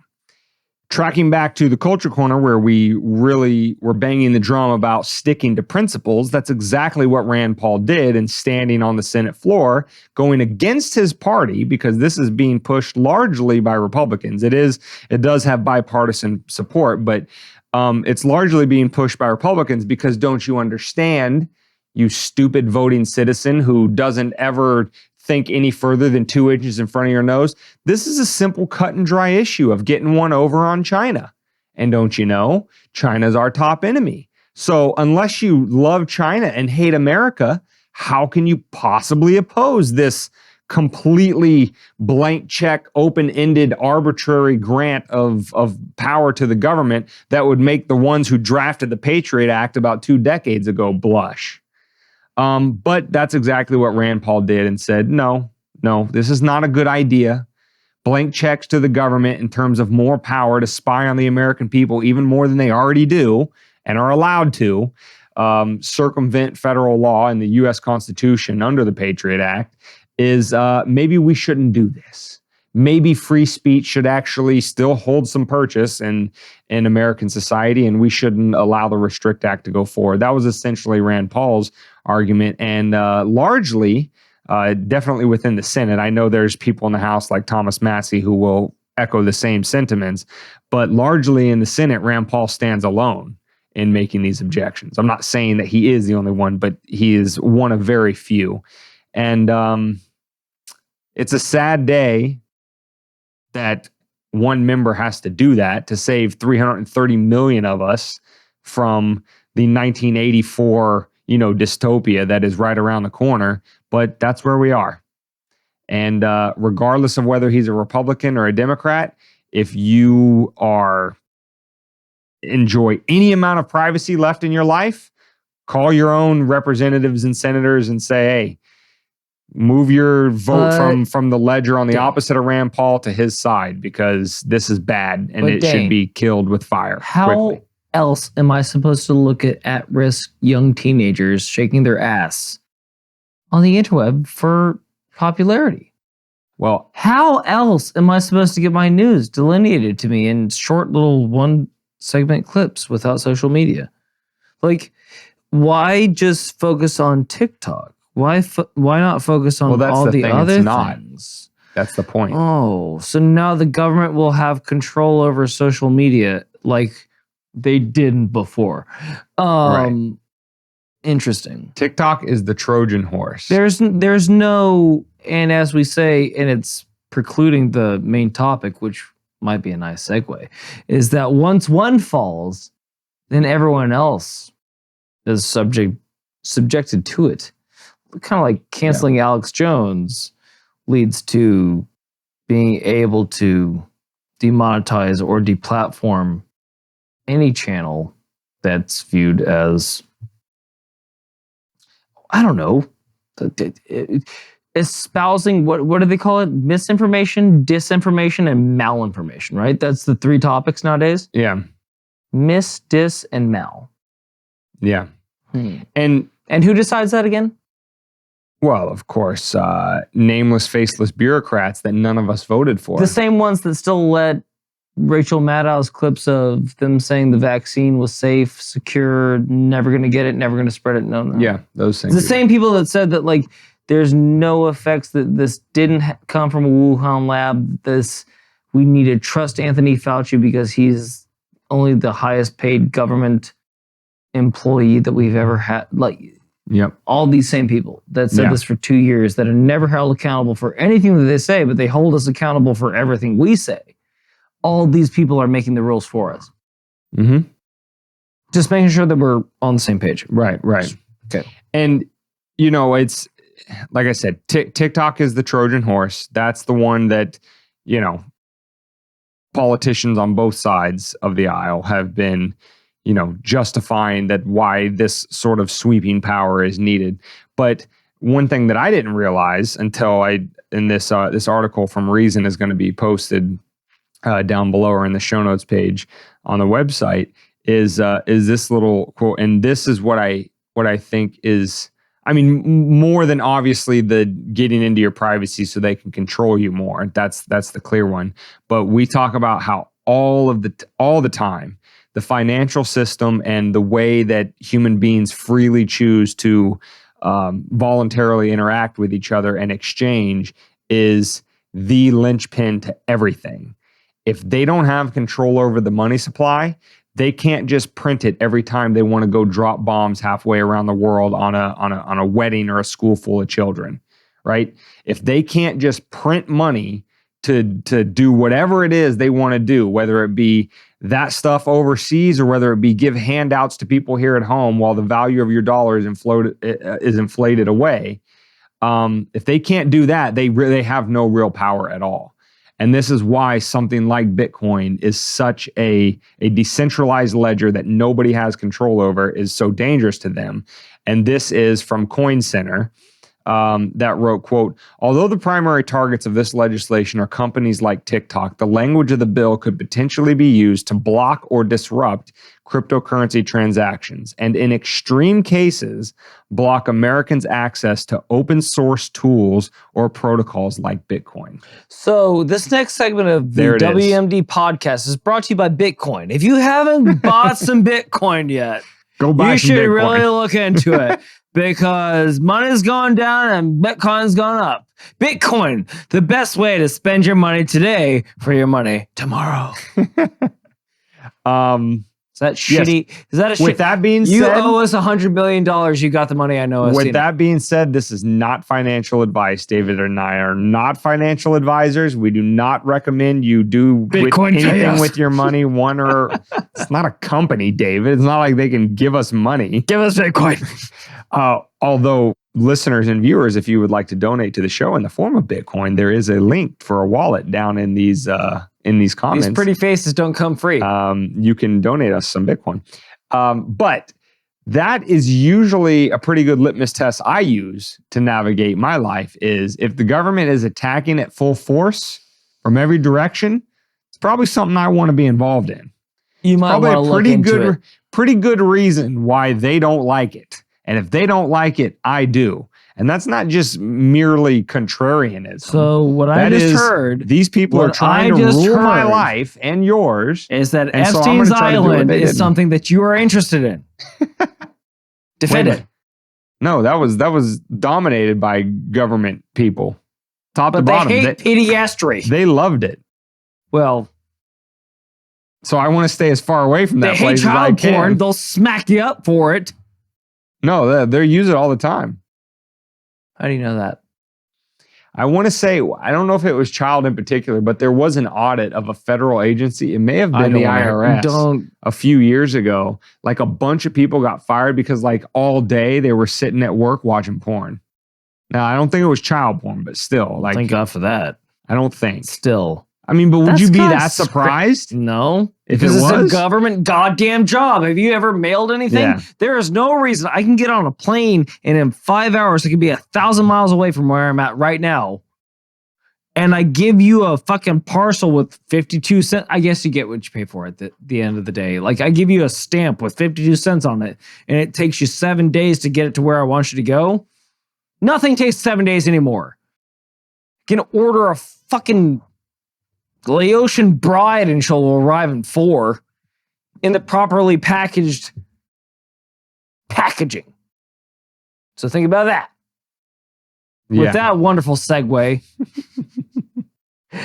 tracking back to the Culture Corner, where we really were banging the drum about sticking to principles, that's exactly what Rand Paul did in standing on the Senate floor, going against his party, because this is being pushed largely by Republicans. It does have bipartisan support, but it's largely being pushed by Republicans because don't you understand, you stupid voting citizen who doesn't ever think any further than 2 inches in front of your nose. This is a simple cut and dry issue of getting one over on China. And don't you know, China's our top enemy. So unless you love China and hate America, how can you possibly oppose this completely blank check, open-ended, arbitrary grant of power to the government that would make the ones who drafted the Patriot Act about 2 decades ago blush? But that's exactly what Rand Paul did and said, no, this is not a good idea. Blank checks to the government in terms of more power to spy on the American people, even more than they already do and are allowed to, circumvent federal law and the U.S. Constitution under the Patriot Act, is maybe we shouldn't do this. Maybe free speech should actually still hold some purchase in American society, and we shouldn't allow the Restrict Act to go forward. That was essentially Rand Paul's argument, and largely, definitely within the Senate. I know there's people in the House like Thomas Massey who will echo the same sentiments, but largely in the Senate, Rand Paul stands alone in making these objections. I'm not saying that he is the only one, but he is one of very few. And it's a sad day that one member has to do that to save 330 million of us from the 1984, dystopia that is right around the corner. But that's where we are. And regardless of whether he's a Republican or a Democrat, if you are enjoy any amount of privacy left in your life, call your own representatives and senators and say, hey, move your vote from the ledger on the opposite of Rand Paul to his side, because this is bad and it should be killed with fire. How else am I supposed to look at risk young teenagers shaking their ass on the interweb for popularity? Well, how else am I supposed to get my news delineated to me in short little one segment clips without social media? Like, why just focus on TikTok? Why not focus on all the other things? That's the point. Oh, so now the government will have control over social media like they didn't before. Right. Interesting. TikTok is the Trojan horse. There's no, and as we say, and it's precluding the main topic, which might be a nice segue, is that once one falls, then everyone else is subjected to it. Kind of like canceling Alex Jones leads to being able to demonetize or deplatform any channel that's viewed as, I don't know, espousing, what do they call it? Misinformation, disinformation, and malinformation, right? That's the three topics nowadays. Yeah. Mis, dis, and mal. Yeah. And who decides that again? Well, of course, nameless, faceless bureaucrats that none of us voted for. The same ones that still let Rachel Maddow's clips of them saying the vaccine was safe, secure, never going to get it, never going to spread it. No. Yeah, those things. The same people that said that, like, there's no effects, that this didn't come from a Wuhan lab. We need to trust Anthony Fauci because he's only the highest paid government employee that we've ever had. Like, yep. All these same people that said this for 2 years that are never held accountable for anything that they say, but they hold us accountable for everything we say. All these people are making the rules for us. Mm-hmm. Just making sure that we're on the same page. Right. Okay. And, you know, it's, like I said, TikTok is the Trojan horse. That's the one that, you know, politicians on both sides of the aisle have been, you know, justifying that why this sort of sweeping power is needed. But one thing that I didn't realize until this article from Reason is going to be posted down below or in the show notes page on the website is this little quote. And this is what I think is, I mean, more than obviously the getting into your privacy so they can control you more. That's the clear one. But we talk about how all the time, the financial system and the way that human beings freely choose to voluntarily interact with each other and exchange is the linchpin to everything. If they don't have control over the money supply, they can't just print it every time they want to go drop bombs halfway around the world on a wedding or a school full of children, right? If they can't just print money to do whatever it is they want to do, whether it be that stuff overseas or whether it be give handouts to people here at home while the value of your dollar is inflated away, if they can't do that, they have no real power at all. And this is why something like Bitcoin is such a decentralized ledger that nobody has control over is so dangerous to them. And this is from Coin Center that wrote, quote, although the primary targets of this legislation are companies like TikTok, the language of the bill could potentially be used to block or disrupt cryptocurrency transactions, and in extreme cases, block Americans' access to open source tools or protocols like Bitcoin. So this next segment of the WMD podcast is brought to you by Bitcoin. If you haven't bought some Bitcoin yet, go buy some Bitcoin. You should really look into it because money's gone down and Bitcoin's gone up. Bitcoin, the best way to spend your money today for your money tomorrow. Is that shitty? Yes. Is that a shit? With that being said, you owe us $100 billion. You got the money. I know. With that being said, this is not financial advice. David and I are not financial advisors. We do not recommend you do anything with your money. It's not a company, David. It's not like they can give us money. Give us Bitcoin. Although listeners and viewers, if you would like to donate to the show in the form of Bitcoin, there is a link for a wallet down in these in these comments. These pretty faces don't come free. You can donate us some Bitcoin. But that is usually a pretty good litmus test I use to navigate my life is if the government is attacking at full force from every direction, it's probably something I want to be involved in. You might want to look into it. Pretty good reason why they don't like it. And if they don't like it, I do. And that's not just merely contrarianism. So what I just heard, these people are trying to rule my life and yours. Is that Epstein's Island is something that you are interested in? Defend it. No, that was dominated by government people, top to bottom. They hate pediastry. They loved it. Well, so I want to stay as far away from that place as I can. They hate child porn. They'll smack you up for it. No, they use it all the time. How do you know that? I want to say, I don't know if it was child in particular, but there was an audit of a federal agency. It may have been the IRS a few years ago. Like a bunch of people got fired because like all day they were sitting at work watching porn. Now, I don't think it was child porn, but still. Like, thank God for that. I don't think. Still. I mean, but would you be that surprised? No. Because it's a government goddamn job. Have you ever mailed anything? Yeah. There is no reason I can get on a plane and in 5 hours I can be 1,000 miles away from where I'm at right now. And I give you a fucking parcel with 52 cents. I guess you get what you pay for at the end of the day. Like I give you a stamp with 52 cents on it and it takes you 7 days to get it to where I want you to go. Nothing takes 7 days anymore. You can order a fucking Laotian bride and she'll arrive in 4 in the properly packaged packaging. So think about that. Yeah. With that wonderful segue,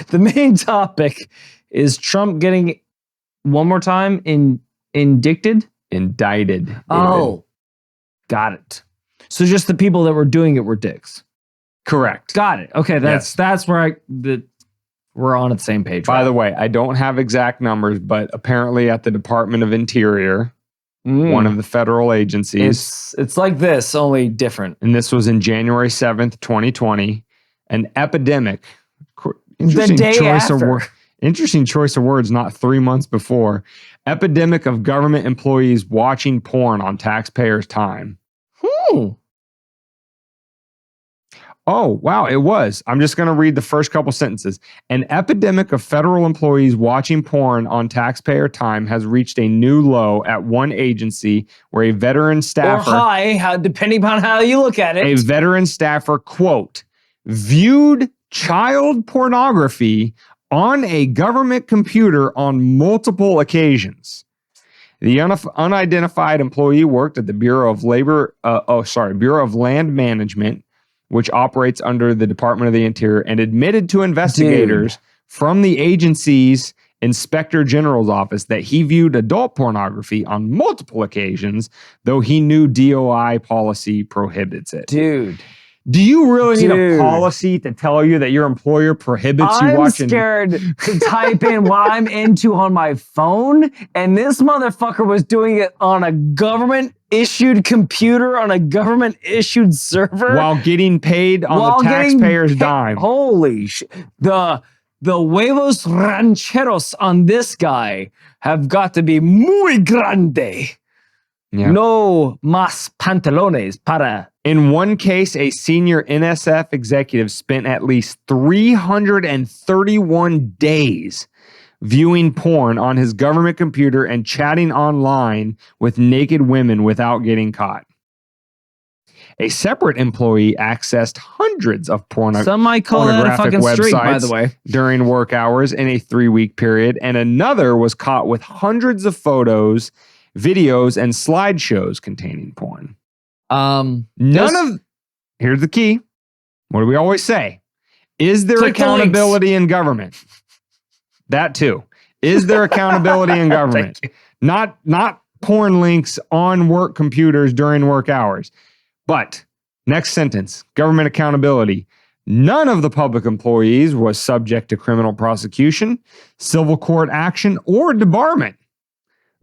the main topic is Trump getting one more time indicted? Indicted. Oh, got it. So just the people that were doing it were dicks. Correct. Got it. Okay, that's where we're on the same page. By the way, I don't have exact numbers, but apparently at the Department of Interior, one of the federal agencies. It's like this, only different. And this was in January 7th, 2020. An epidemic. The day after. Interesting choice of words, not 3 months before. Epidemic of government employees watching porn on taxpayers' time. Oh, wow, it was. I'm just going to read the first couple sentences. An epidemic of federal employees watching porn on taxpayer time has reached a new low at one agency where a veteran staffer... Or high, depending upon how you look at it. A veteran staffer, quote, viewed child pornography on a government computer on multiple occasions. The unidentified employee worked at the Bureau of Bureau of Land Management, which operates under the Department of the Interior, and admitted to investigators from the agency's Inspector General's office that he viewed adult pornography on multiple occasions, though he knew DOI policy prohibits it. Dude. Do you really need a policy to tell you that your employer prohibits you watching? I'm scared to type in what I'm into on my phone, and this motherfucker was doing it on a government-issued computer on a government-issued server while getting paid on the taxpayer's dime. Holy shit! The huevos rancheros on this guy have got to be muy grande. Yeah. No más pantalones para. In one case, a senior NSF executive spent at least 331 days viewing porn on his government computer and chatting online with naked women without getting caught. A separate employee accessed hundreds of Some might call that a fucking streak, by the way, during work hours in a 3-week period, and another was caught with hundreds of photos, videos, and slideshows containing porn. Here's the key. What do we always say? Is there accountability in government? That too. Is there accountability in government? Not porn links on work computers during work hours. But next sentence, government accountability. None of the public employees was subject to criminal prosecution, civil court action, or debarment.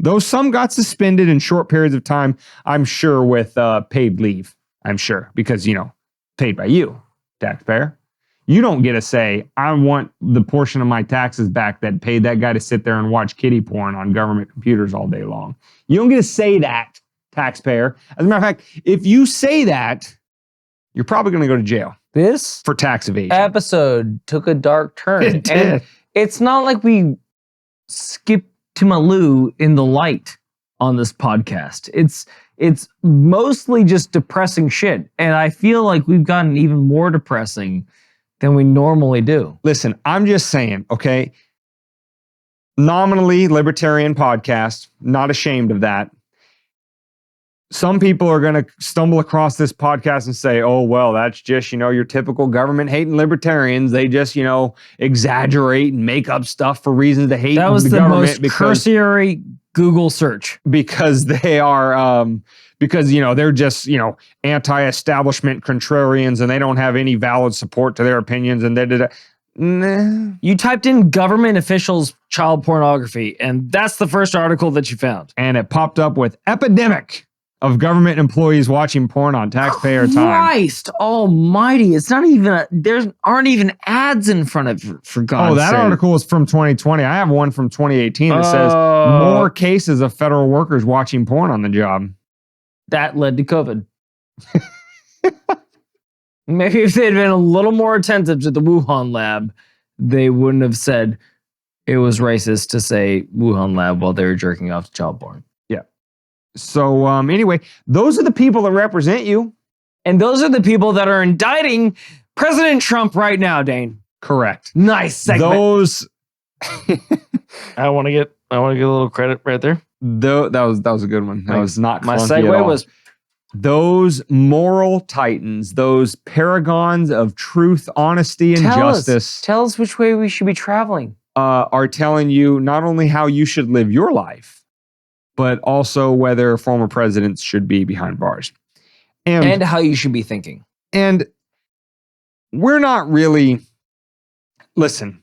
Though some got suspended in short periods of time, I'm sure with paid leave, I'm sure, because, paid by you, taxpayer. You don't get to say, I want the portion of my taxes back that paid that guy to sit there and watch kiddie porn on government computers all day long. You don't get to say that, taxpayer. As a matter of fact, if you say that, you're probably going to go to jail. This for tax evasion. Episode took a dark turn. It did. And it's not like we skipped to Malou in the light on this podcast. It's mostly just depressing shit. And I feel like we've gotten even more depressing than we normally do. Listen, I'm just saying, okay? Nominally libertarian podcast, not ashamed of that. Some people are going to stumble across this podcast and say, oh, well, that's just, your typical government hating libertarians. They just, exaggerate and make up stuff for reasons to hate the government. That was the most cursory Google search. Because they are, they're just, anti-establishment contrarians and they don't have any valid support to their opinions. And Nah. You typed in government officials child pornography, and that's the first article that you found. And it popped up with epidemic of government employees watching porn on taxpayer time. Christ almighty. It's not even, there aren't even ads in front of it, for God's sake. Oh, that article is from 2020. I have one from 2018 that says more cases of federal workers watching porn on the job. That led to COVID. Maybe if they'd been a little more attentive to the Wuhan lab, they wouldn't have said it was racist to say Wuhan lab while they were jerking off to child porn. So anyway, those are the people that represent you. And those are the people that are indicting President Trump right now, Dane. Correct. Nice segment. Those I want to get a little credit right there. That was a good one. That was not my clunky segue at all. was those moral titans, those paragons of truth, honesty, and justice. Tell us which way we should be traveling. Are telling you not only how you should live your life, but also whether former presidents should be behind bars. And how you should be thinking. And we're not really, listen,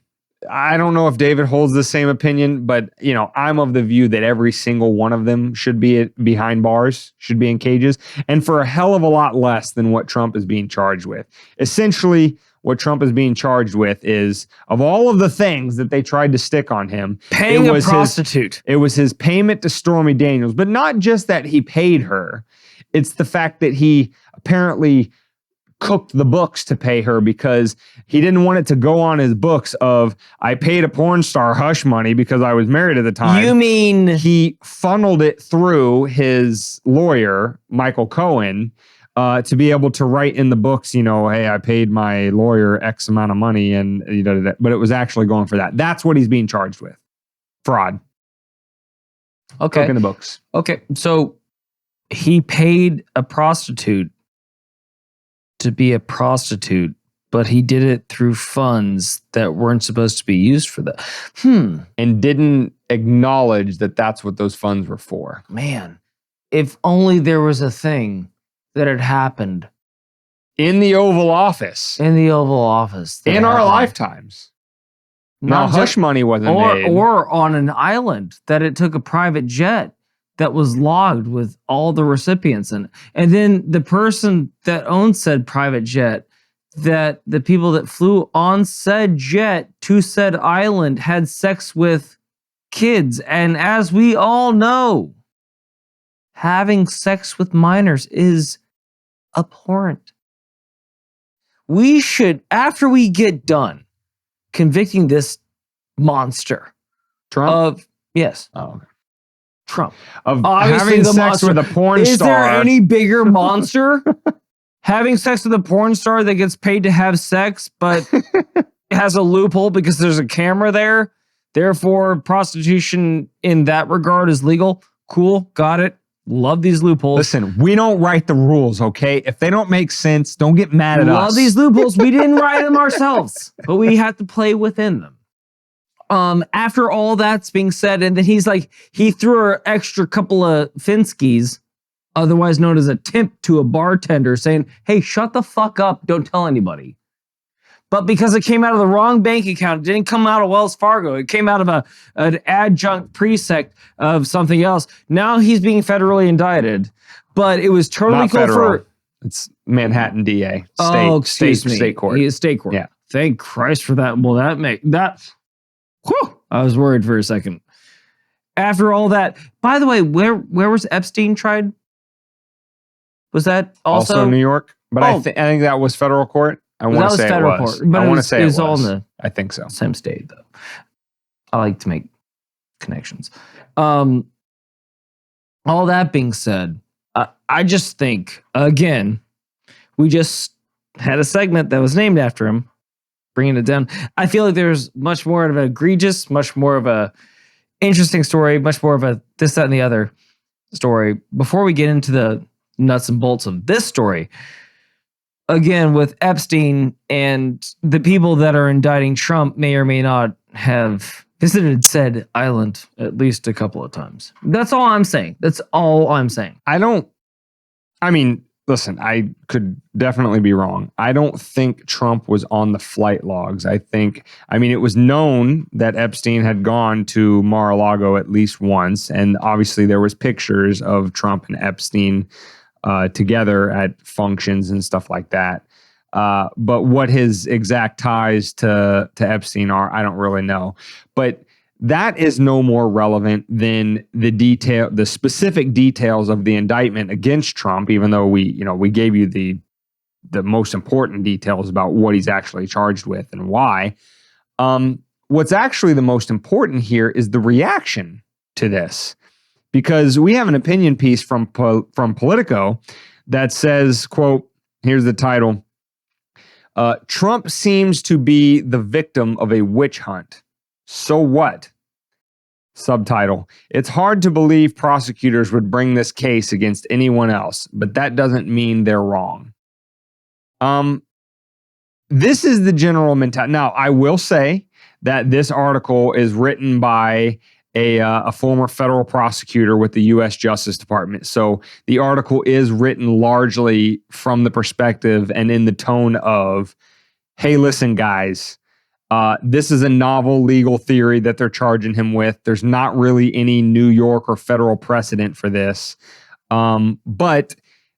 I don't know if David holds the same opinion, but I'm of the view that every single one of them should be behind bars, should be in cages, and for a hell of a lot less than what Trump is being charged with. Essentially, what Trump is being charged with is, of all of the things that they tried to stick on him, paying a prostitute. It was his payment to Stormy Daniels, but not just that he paid her. It's the fact that he apparently cooked the books to pay her because he didn't want it to go on his books of, I paid a porn star hush money because I was married at the time. You mean he funneled it through his lawyer, Michael Cohen, to be able to write in the books, hey, I paid my lawyer X amount of money, and but it was actually going for that. That's what he's being charged with. Fraud. Okay. Cooking the books. Okay. So he paid a prostitute to be a prostitute, but he did it through funds that weren't supposed to be used for that. And didn't acknowledge that that's what those funds were for. Man, if only there was a thing that had happened in the Oval Office. In the Oval Office. In our lifetimes. Now, hush money wasn't made. Or on an island that it took a private jet that was logged with all the recipients in it. And then the person that owned said private jet, that the people that flew on said jet to said island had sex with kids. And as we all know, having sex with minors is abhorrent. We should, after we get done convicting this monster Trump? Yes. Oh, okay. Trump. Of Obviously having the sex monster. with a porn Is star. there any bigger monster? Having sex with a porn star that gets paid to have sex, but has a loophole because there's a camera there. Therefore, prostitution in that regard is legal. Cool. Got it. Love these loopholes. Listen, we don't write the rules, okay? If they don't make sense, don't get mad at us. Love these loopholes. We didn't write them ourselves, but we have to play within them. After all that's being said, and then he threw an extra couple of Finskys, otherwise known as a tip, to a bartender saying, hey, shut the fuck up. Don't tell anybody. But because it came out of the wrong bank account, it didn't come out of Wells Fargo. It came out of an adjunct presect of something else. Now he's being federally indicted. But it was totally Not cool federal. for... It's Manhattan DA. State court. State court. He is state court. Yeah. thank Christ for that. Well, that make that. Whew, I was worried for a second. After all that, by the way, where was Epstein tried? Was that also New York? But I Oh. think that was federal court. I Well, want that to was say federal it was. court, but I it want to was- say it it was all was. in the- I think so. same state though? I like to make connections. All that being said, I just think again, we just had a segment that was named after him, bringing it down. I feel like there's much more of an egregious, much more of a interesting story, much more of a this, that, and the other story. Before we get into the nuts and bolts of this story, again, with Epstein and the people that are indicting Trump may or may not have visited said island at least a couple of times. That's all I'm saying. That's all I'm saying. Listen, I could definitely be wrong. I don't think Trump was on the flight logs. It was known that Epstein had gone to Mar-a-Lago at least once. And obviously there was pictures of Trump and Epstein together at functions and stuff like that. But what his exact ties to Epstein are, I don't really know. But that is no more relevant than the specific details of the indictment against Trump, even though we gave you the most important details about what he's actually charged with and why. What's actually the most important here is the reaction to this, because we have an opinion piece from Politico that says, quote, here's the title, Trump seems to be the victim of a witch hunt. So what? Subtitle, it's hard to believe prosecutors would bring this case against anyone else, but that doesn't mean they're wrong. This is the general mentality. Now, I will say that this article is written by a former federal prosecutor with the U.S. Justice Department. So the article is written largely from the perspective and in the tone of, hey, listen, guys, this is a novel legal theory that they're charging him with. There's not really any New York or federal precedent for this. But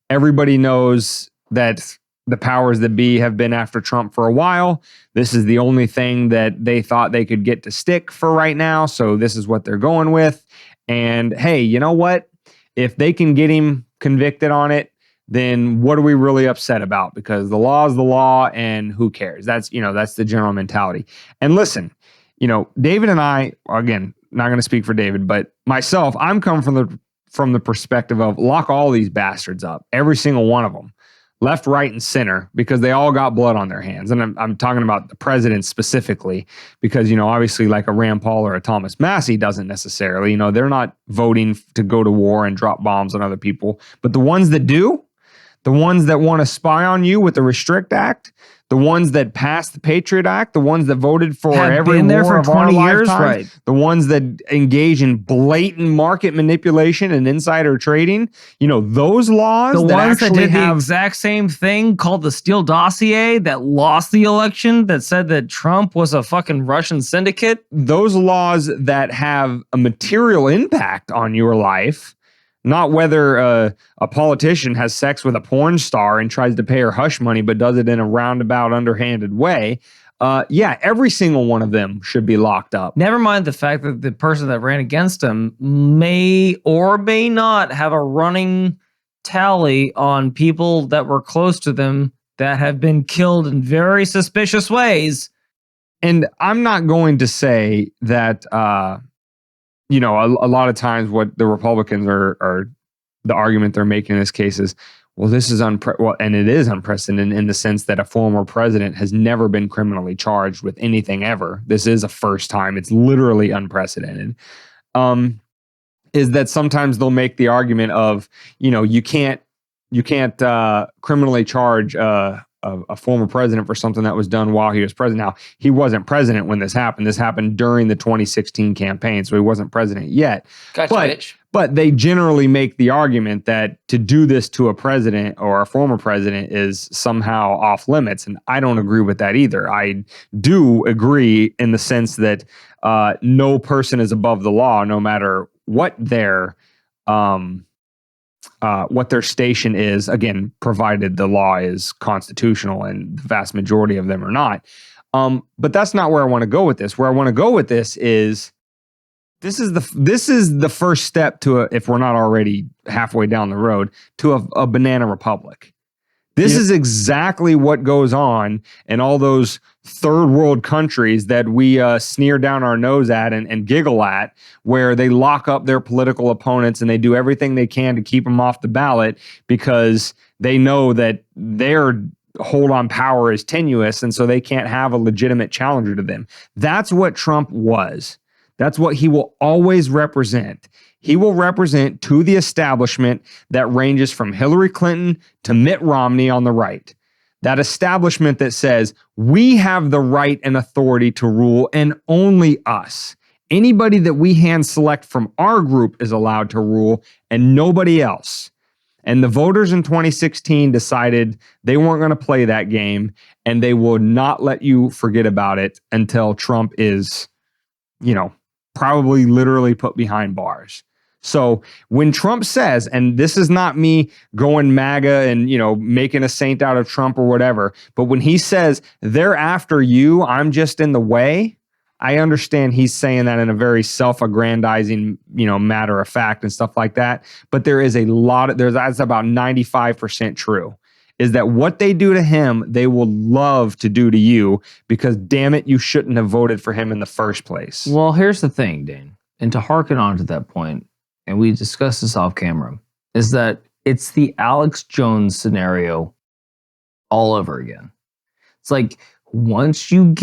everybody knows that the powers that be have been after Trump for a while. This is the only thing that they thought they could get to stick for right now. So this is what they're going with. And hey, you know what? If they can get him convicted on it, then what are we really upset about? Because the law is the law and who cares? That's the general mentality. And listen, David and I, again, not going to speak for David, but myself, I'm coming from the perspective of lock all these bastards up, every single one of them, left, right, and center, because they all got blood on their hands. And I'm talking about the president specifically, because, obviously like a Rand Paul or a Thomas Massie doesn't necessarily, they're not voting to go to war and drop bombs on other people. But the ones that do, the ones that want to spy on you with the Restrict Act, the ones that passed the Patriot Act, the ones that voted for every war of our lifetimes, right? The ones that engage in blatant market manipulation and insider trading, those laws, the that ones that actually did the exact same thing, called the Steele dossier, that lost the election, that said that Trump was a fucking Russian syndicate. Those laws that have a material impact on your life. Not whether a politician has sex with a porn star and tries to pay her hush money, but does it in a roundabout, underhanded way. Every single one of them should be locked up. Never mind the fact that the person that ran against him may or may not have a running tally on people that were close to them that have been killed in very suspicious ways. And I'm not going to say that... a lot of times what the Republicans are the argument they're making in this case is, well, this is and it is unprecedented in the sense that a former president has never been criminally charged with anything ever. This is a first time. It's literally unprecedented. Is that sometimes they'll make the argument of, you can't criminally charge a former president for something that was done while he was president. Now, he wasn't president when this happened. This happened during the 2016 campaign, so he wasn't president yet. Gotcha, bitch. But they generally make the argument that to do this to a president or a former president is somehow off limits, and I don't agree with that either. I do agree in the sense that no person is above the law, no matter what their station is, again, provided the law is constitutional, and the vast majority of them are not. But that's not where I want to go with this. Where I want to go with this is this is the first step to if we're not already halfway down the road to a banana republic. This is exactly what goes on in all those third world countries that we sneer down our nose at and giggle at, where they lock up their political opponents and they do everything they can to keep them off the ballot because they know that their hold on power is tenuous and so they can't have a legitimate challenger to them. That's what Trump was. That's what he will always represent. He will represent to the establishment that ranges from Hillary Clinton to Mitt Romney on the right. That establishment that says we have the right and authority to rule and only us. Anybody that we hand select from our group is allowed to rule and nobody else. And the voters in 2016 decided they weren't going to play that game and they will not let you forget about it until Trump is, probably literally put behind bars. So when Trump says, and this is not me going MAGA and, making a saint out of Trump or whatever, but when he says, they're after you, I'm just in the way, I understand he's saying that in a very self-aggrandizing, matter of fact and stuff like that. But there is that's about 95% true, is that what they do to him, they will love to do to you because, damn it, you shouldn't have voted for him in the first place. Well, here's the thing, Dane, and to hearken on to that point, and we discussed this off camera, is that it's the Alex Jones scenario all over again. It's like once you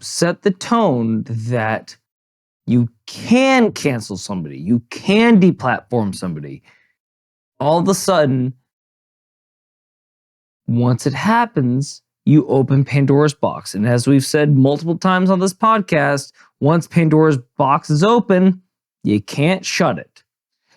set the tone that you can cancel somebody, you can deplatform somebody, all of a sudden, once it happens, you open Pandora's box. And as we've said multiple times on this podcast, once Pandora's box is open, you can't shut it.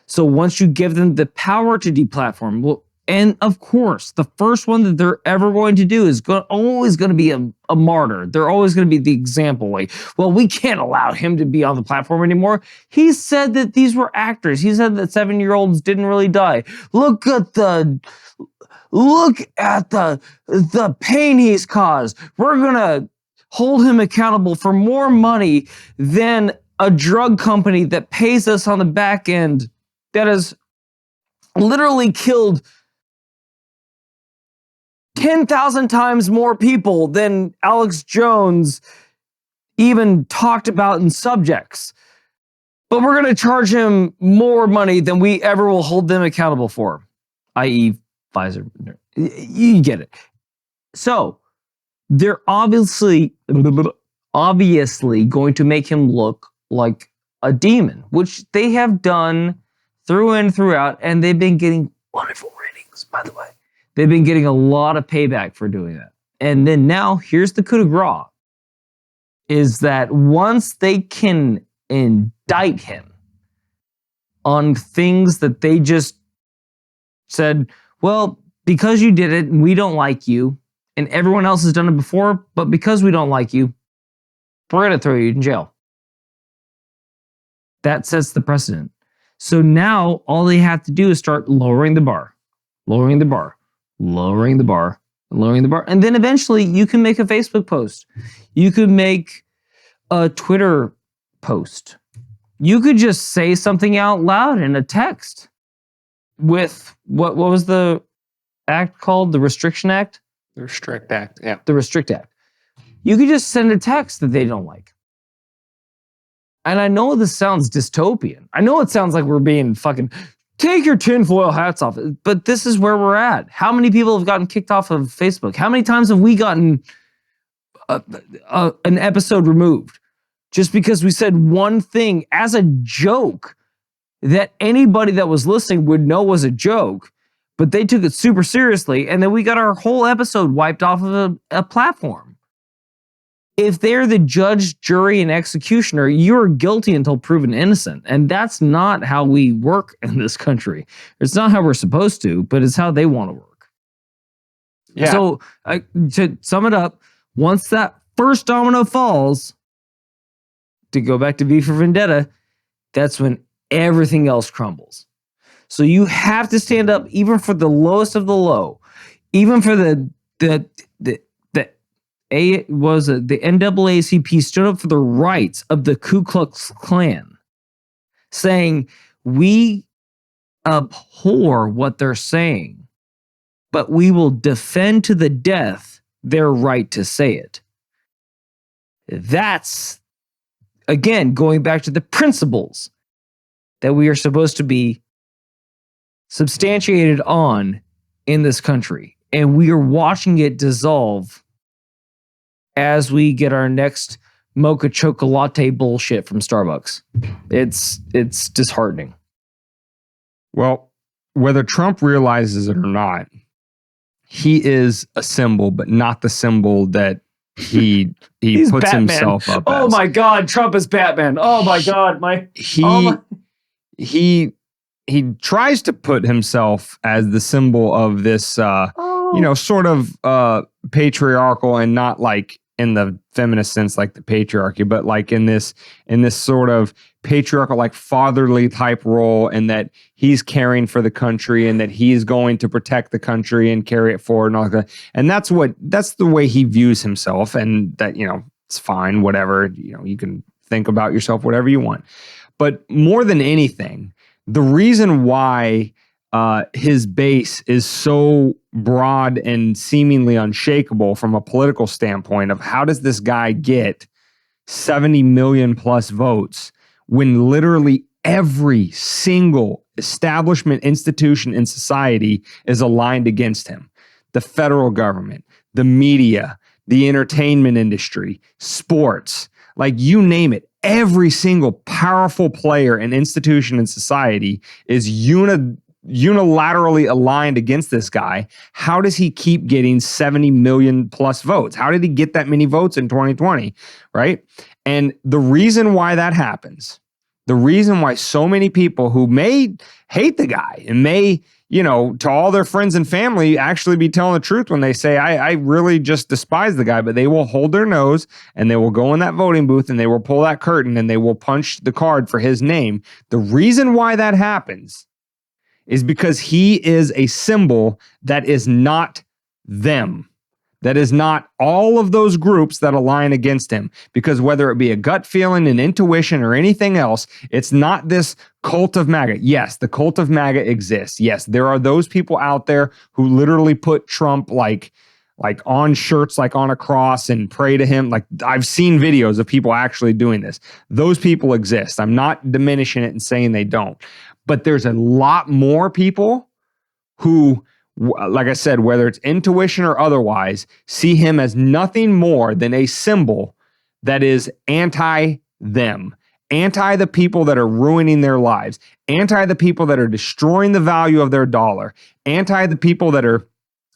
So once you give them the power to deplatform, well, and of course, the first one that they're ever going to do is always going to be a martyr. They're always going to be the example. Like, well, we can't allow him to be on the platform anymore. He said that these were actors. He said that 7-year-olds didn't really die. Look at the pain he's caused. We're going to hold him accountable for more money than a drug company that pays us on the back end that has literally killed 10,000 times more people than Alex Jones even talked about in subjects. But we're going to charge him more money than we ever will hold them accountable for, i.e. Pfizer. You get it. So they're obviously going to make him look like a demon, which they have done through and throughout, and they've been getting wonderful ratings, by the way. They've been getting a lot of payback for doing that. And then now, here's the coup de grace, is that once they can indict him on things that they just said, well, because you did it and we don't like you, and everyone else has done it before, but because we don't like you, we're going to throw you in jail. That sets the precedent. So now all they have to do is start lowering the bar. And then eventually you can make a Facebook post. You could make a Twitter post. You could just say something out loud in a text with what was the act called? The Restriction Act? The Restrict Act, yeah. The Restrict Act. You could just send a text that they don't like. And I know this sounds dystopian. I know it sounds like we're being fucking, take your tinfoil hats off. But this is where we're at. How many people have gotten kicked off of Facebook? How many times have we gotten an episode removed just because we said one thing as a joke that anybody that was listening would know was a joke, but they took it super seriously, and then we got our whole episode wiped off of a platform. If they're the judge, jury, and executioner, you're guilty until proven innocent. And that's not how we work in this country. It's not how we're supposed to, but it's how they want to work. Yeah. So to sum it up, once that first domino falls, to go back to V for Vendetta, that's when everything else crumbles. So you have to stand up even for the lowest of the low, even for the the NAACP stood up for the rights of the Ku Klux Klan, saying, we abhor what they're saying, but we will defend to the death their right to say it. That's, again, going back to the principles that we are supposed to be substantiated on in this country. And we are watching it dissolve as we get our next mocha chocolate bullshit from Starbucks. It's disheartening. Well, whether Trump realizes it or not, he is a symbol, but not the symbol that he He's puts Batman. himself up Oh as. my God, Trump is Batman. Oh my God, He tries to put himself as the symbol of this, sort of patriarchal, and not like in the feminist sense, like the patriarchy, but like in this sort of patriarchal, like fatherly type role, and that he's caring for the country and that he's going to protect the country and carry it forward and all that. And that's the way he views himself, and that, it's fine, whatever, you can think about yourself, whatever you want. But more than anything, the reason why his base is so broad and seemingly unshakable from a political standpoint of how does this guy get 70 million plus votes when literally every single establishment, institution in society is aligned against him. The federal government, the media, the entertainment industry, sports, like you name it. Every single powerful player and institution in society is unilaterally aligned against this guy. How does he keep getting 70 million plus votes? How did he get that many votes in 2020, right? And the reason why that happens, the reason why so many people who may hate the guy and may, to all their friends and family actually be telling the truth when they say, I really just despise the guy, but they will hold their nose and they will go in that voting booth and they will pull that curtain and they will punch the card for his name. The reason why that happens is because he is a symbol that is not them. That is not all of those groups that align against him. Because whether it be a gut feeling, an intuition, or anything else, it's not this cult of MAGA. Yes, the cult of MAGA exists. Yes, there are those people out there who literally put Trump like on shirts, like on a cross, and pray to him. Like, I've seen videos of people actually doing this. Those people exist. I'm not diminishing it and saying they don't. But there's a lot more people who, like I said, whether it's intuition or otherwise, see him as nothing more than a symbol that is anti-them, anti the people that are ruining their lives, anti the people that are destroying the value of their dollar, anti the people that are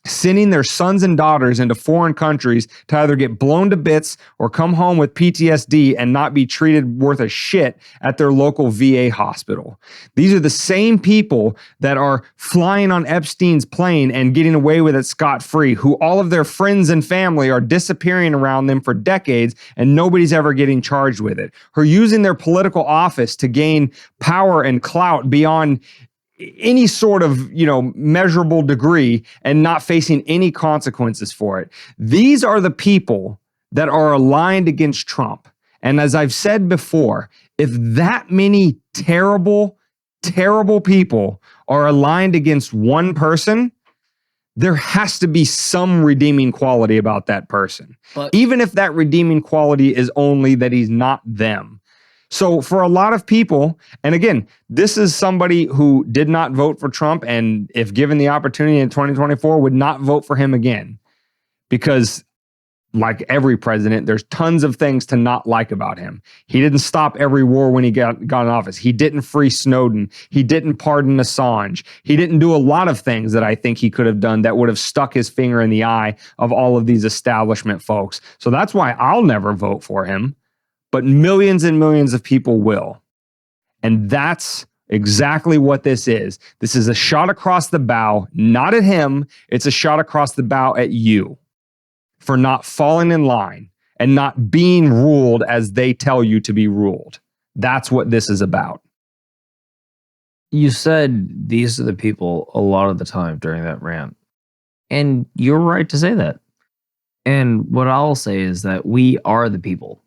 sending their sons and daughters into foreign countries to either get blown to bits or come home with PTSD and not be treated worth a shit at their local VA hospital. These are the same people that are flying on Epstein's plane and getting away with it scot-free, who all of their friends and family are disappearing around them for decades and nobody's ever getting charged with it, who are using their political office to gain power and clout beyond any sort of, measurable degree and not facing any consequences for it. These are the people that are aligned against Trump. And as I've said before, if that many terrible, terrible people are aligned against one person, there has to be some redeeming quality about that person. But even if that redeeming quality is only that he's not them. So for a lot of people, and again, this is somebody who did not vote for Trump, and if given the opportunity in 2024, would not vote for him again. Because like every president, there's tons of things to not like about him. He didn't stop every war when he got in office. He didn't free Snowden. He didn't pardon Assange. He didn't do a lot of things that I think he could have done that would have stuck his finger in the eye of all of these establishment folks. So that's why I'll never vote for him. But millions and millions of people will. And that's exactly what this is. This is a shot across the bow, not at him. It's a shot across the bow at you for not falling in line and not being ruled as they tell you to be ruled. That's what this is about. You said these are the people a lot of the time during that rant. And you're right to say that. And what I'll say is that we are the people.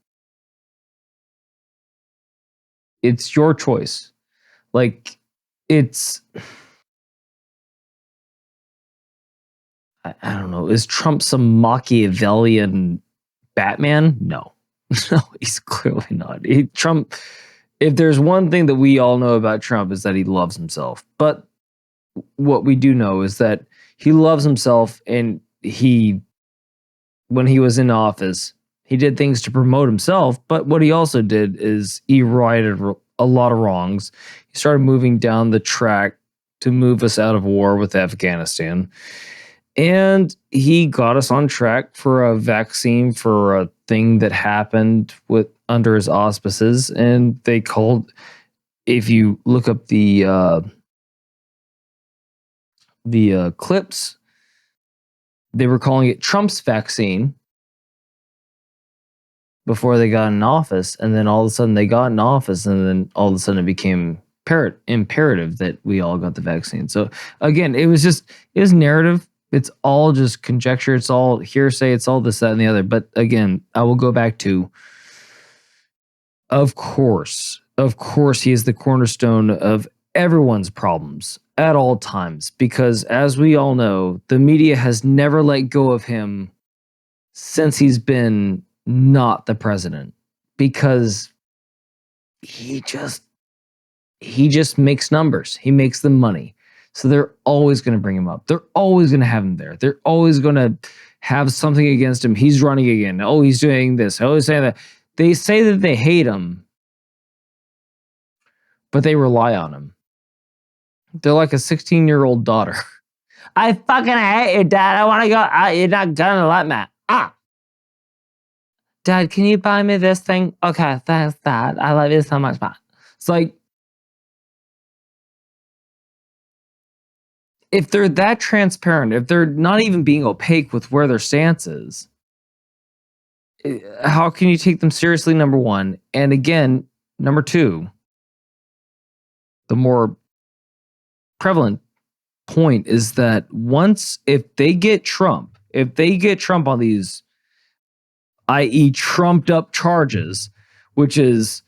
It's your choice. Like, it's, I don't know. Is Trump some Machiavellian Batman? No. No, he's clearly not. Trump, if there's one thing that we all know about Trump is that he loves himself. But what we do know is that he loves himself, and when he was in office, he did things to promote himself. But what he also did is he righted a lot of wrongs. He started moving down the track to move us out of war with Afghanistan. And he got us on track for a vaccine for a thing that happened under his auspices. And they called, if you look up the clips, they were calling it Trump's vaccine before they got in office. And then all of a sudden they got in office, and then all of a sudden it became imperative that we all got the vaccine. So again, it was narrative. It's all just conjecture. It's all hearsay. It's all this, that, and the other. But again, I will go back to, of course, he is the cornerstone of everyone's problems at all times. Because as we all know, the media has never let go of him since he's been not the president. Because he just makes numbers. He makes the money. So they're always going to bring him up. They're always going to have him there. They're always going to have something against him. He's running again. Oh, he's doing this. Oh, he's saying that. They say that they hate him, but they rely on him. They're like a 16-year-old daughter. I fucking hate you, Dad. I want to go. You're not going to let me. Dad, can you buy me this thing? Okay, thanks, Dad. I love you so much, man. It's like, if they're that transparent, if they're not even being opaque with where their stance is, how can you take them seriously, number one? And again, number two, the more prevalent point is that if they get Trump on these, i.e. trumped up charges, which is,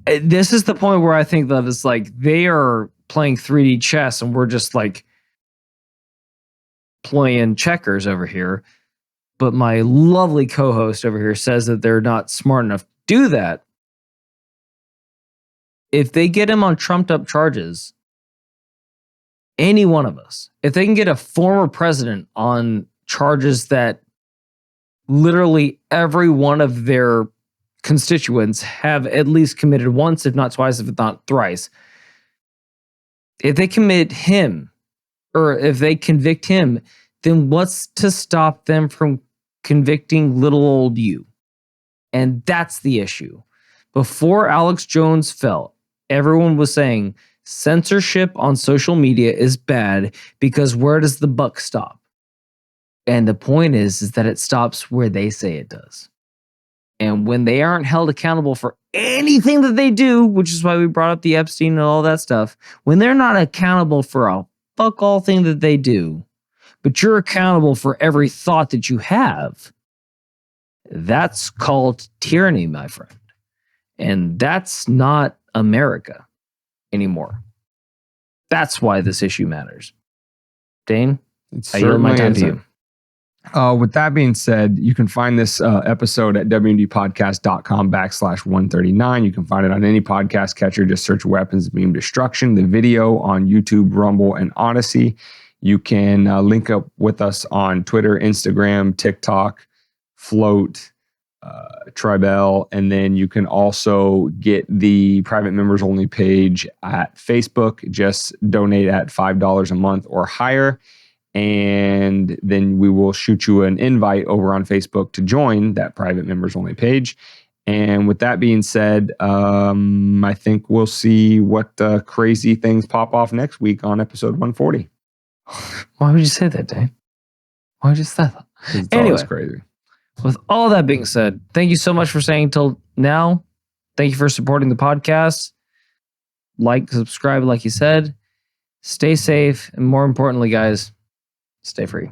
this is the point where I think that it's like they are playing 3D chess and we're just like playing checkers over here. But my lovely co-host over here says that they're not smart enough to do that. If they get him on trumped up charges, any one of us, if they can get a former president on charges that literally every one of their constituents have at least committed once, if not twice, if not thrice, if they commit him, or if they convict him, then what's to stop them from convicting little old you? And that's the issue. Before Alex Jones fell, everyone was saying censorship on social media is bad because where does the buck stop? And the point is that it stops where they say it does. And when they aren't held accountable for anything that they do, which is why we brought up the Epstein and all that stuff, when they're not accountable for a fuck all thing that they do, but you're accountable for every thought that you have, that's called tyranny, my friend. And that's not America anymore. That's why this issue matters. Dane, I yield my time to you. With that being said, you can find this episode at wndpodcast.com/139. You can find it on any podcast catcher. Just search Weapons of Beam Destruction. The video on YouTube, Rumble, and Odyssey. You can link up with us on Twitter, Instagram, TikTok, Float, Tribel, and then you can also get the private members only page at Facebook. Just donate at $5 a month or higher. And then we will shoot you an invite over on Facebook to join that private members only page. And with that being said, I think we'll see what crazy things pop off next week on episode 140. Why would you say that, Dane? Why would you say that? It's anyway, always crazy. With all that being said, thank you so much for staying till now. Thank you for supporting the podcast. Like, subscribe, like you said. Stay safe. And more importantly, guys, stay free.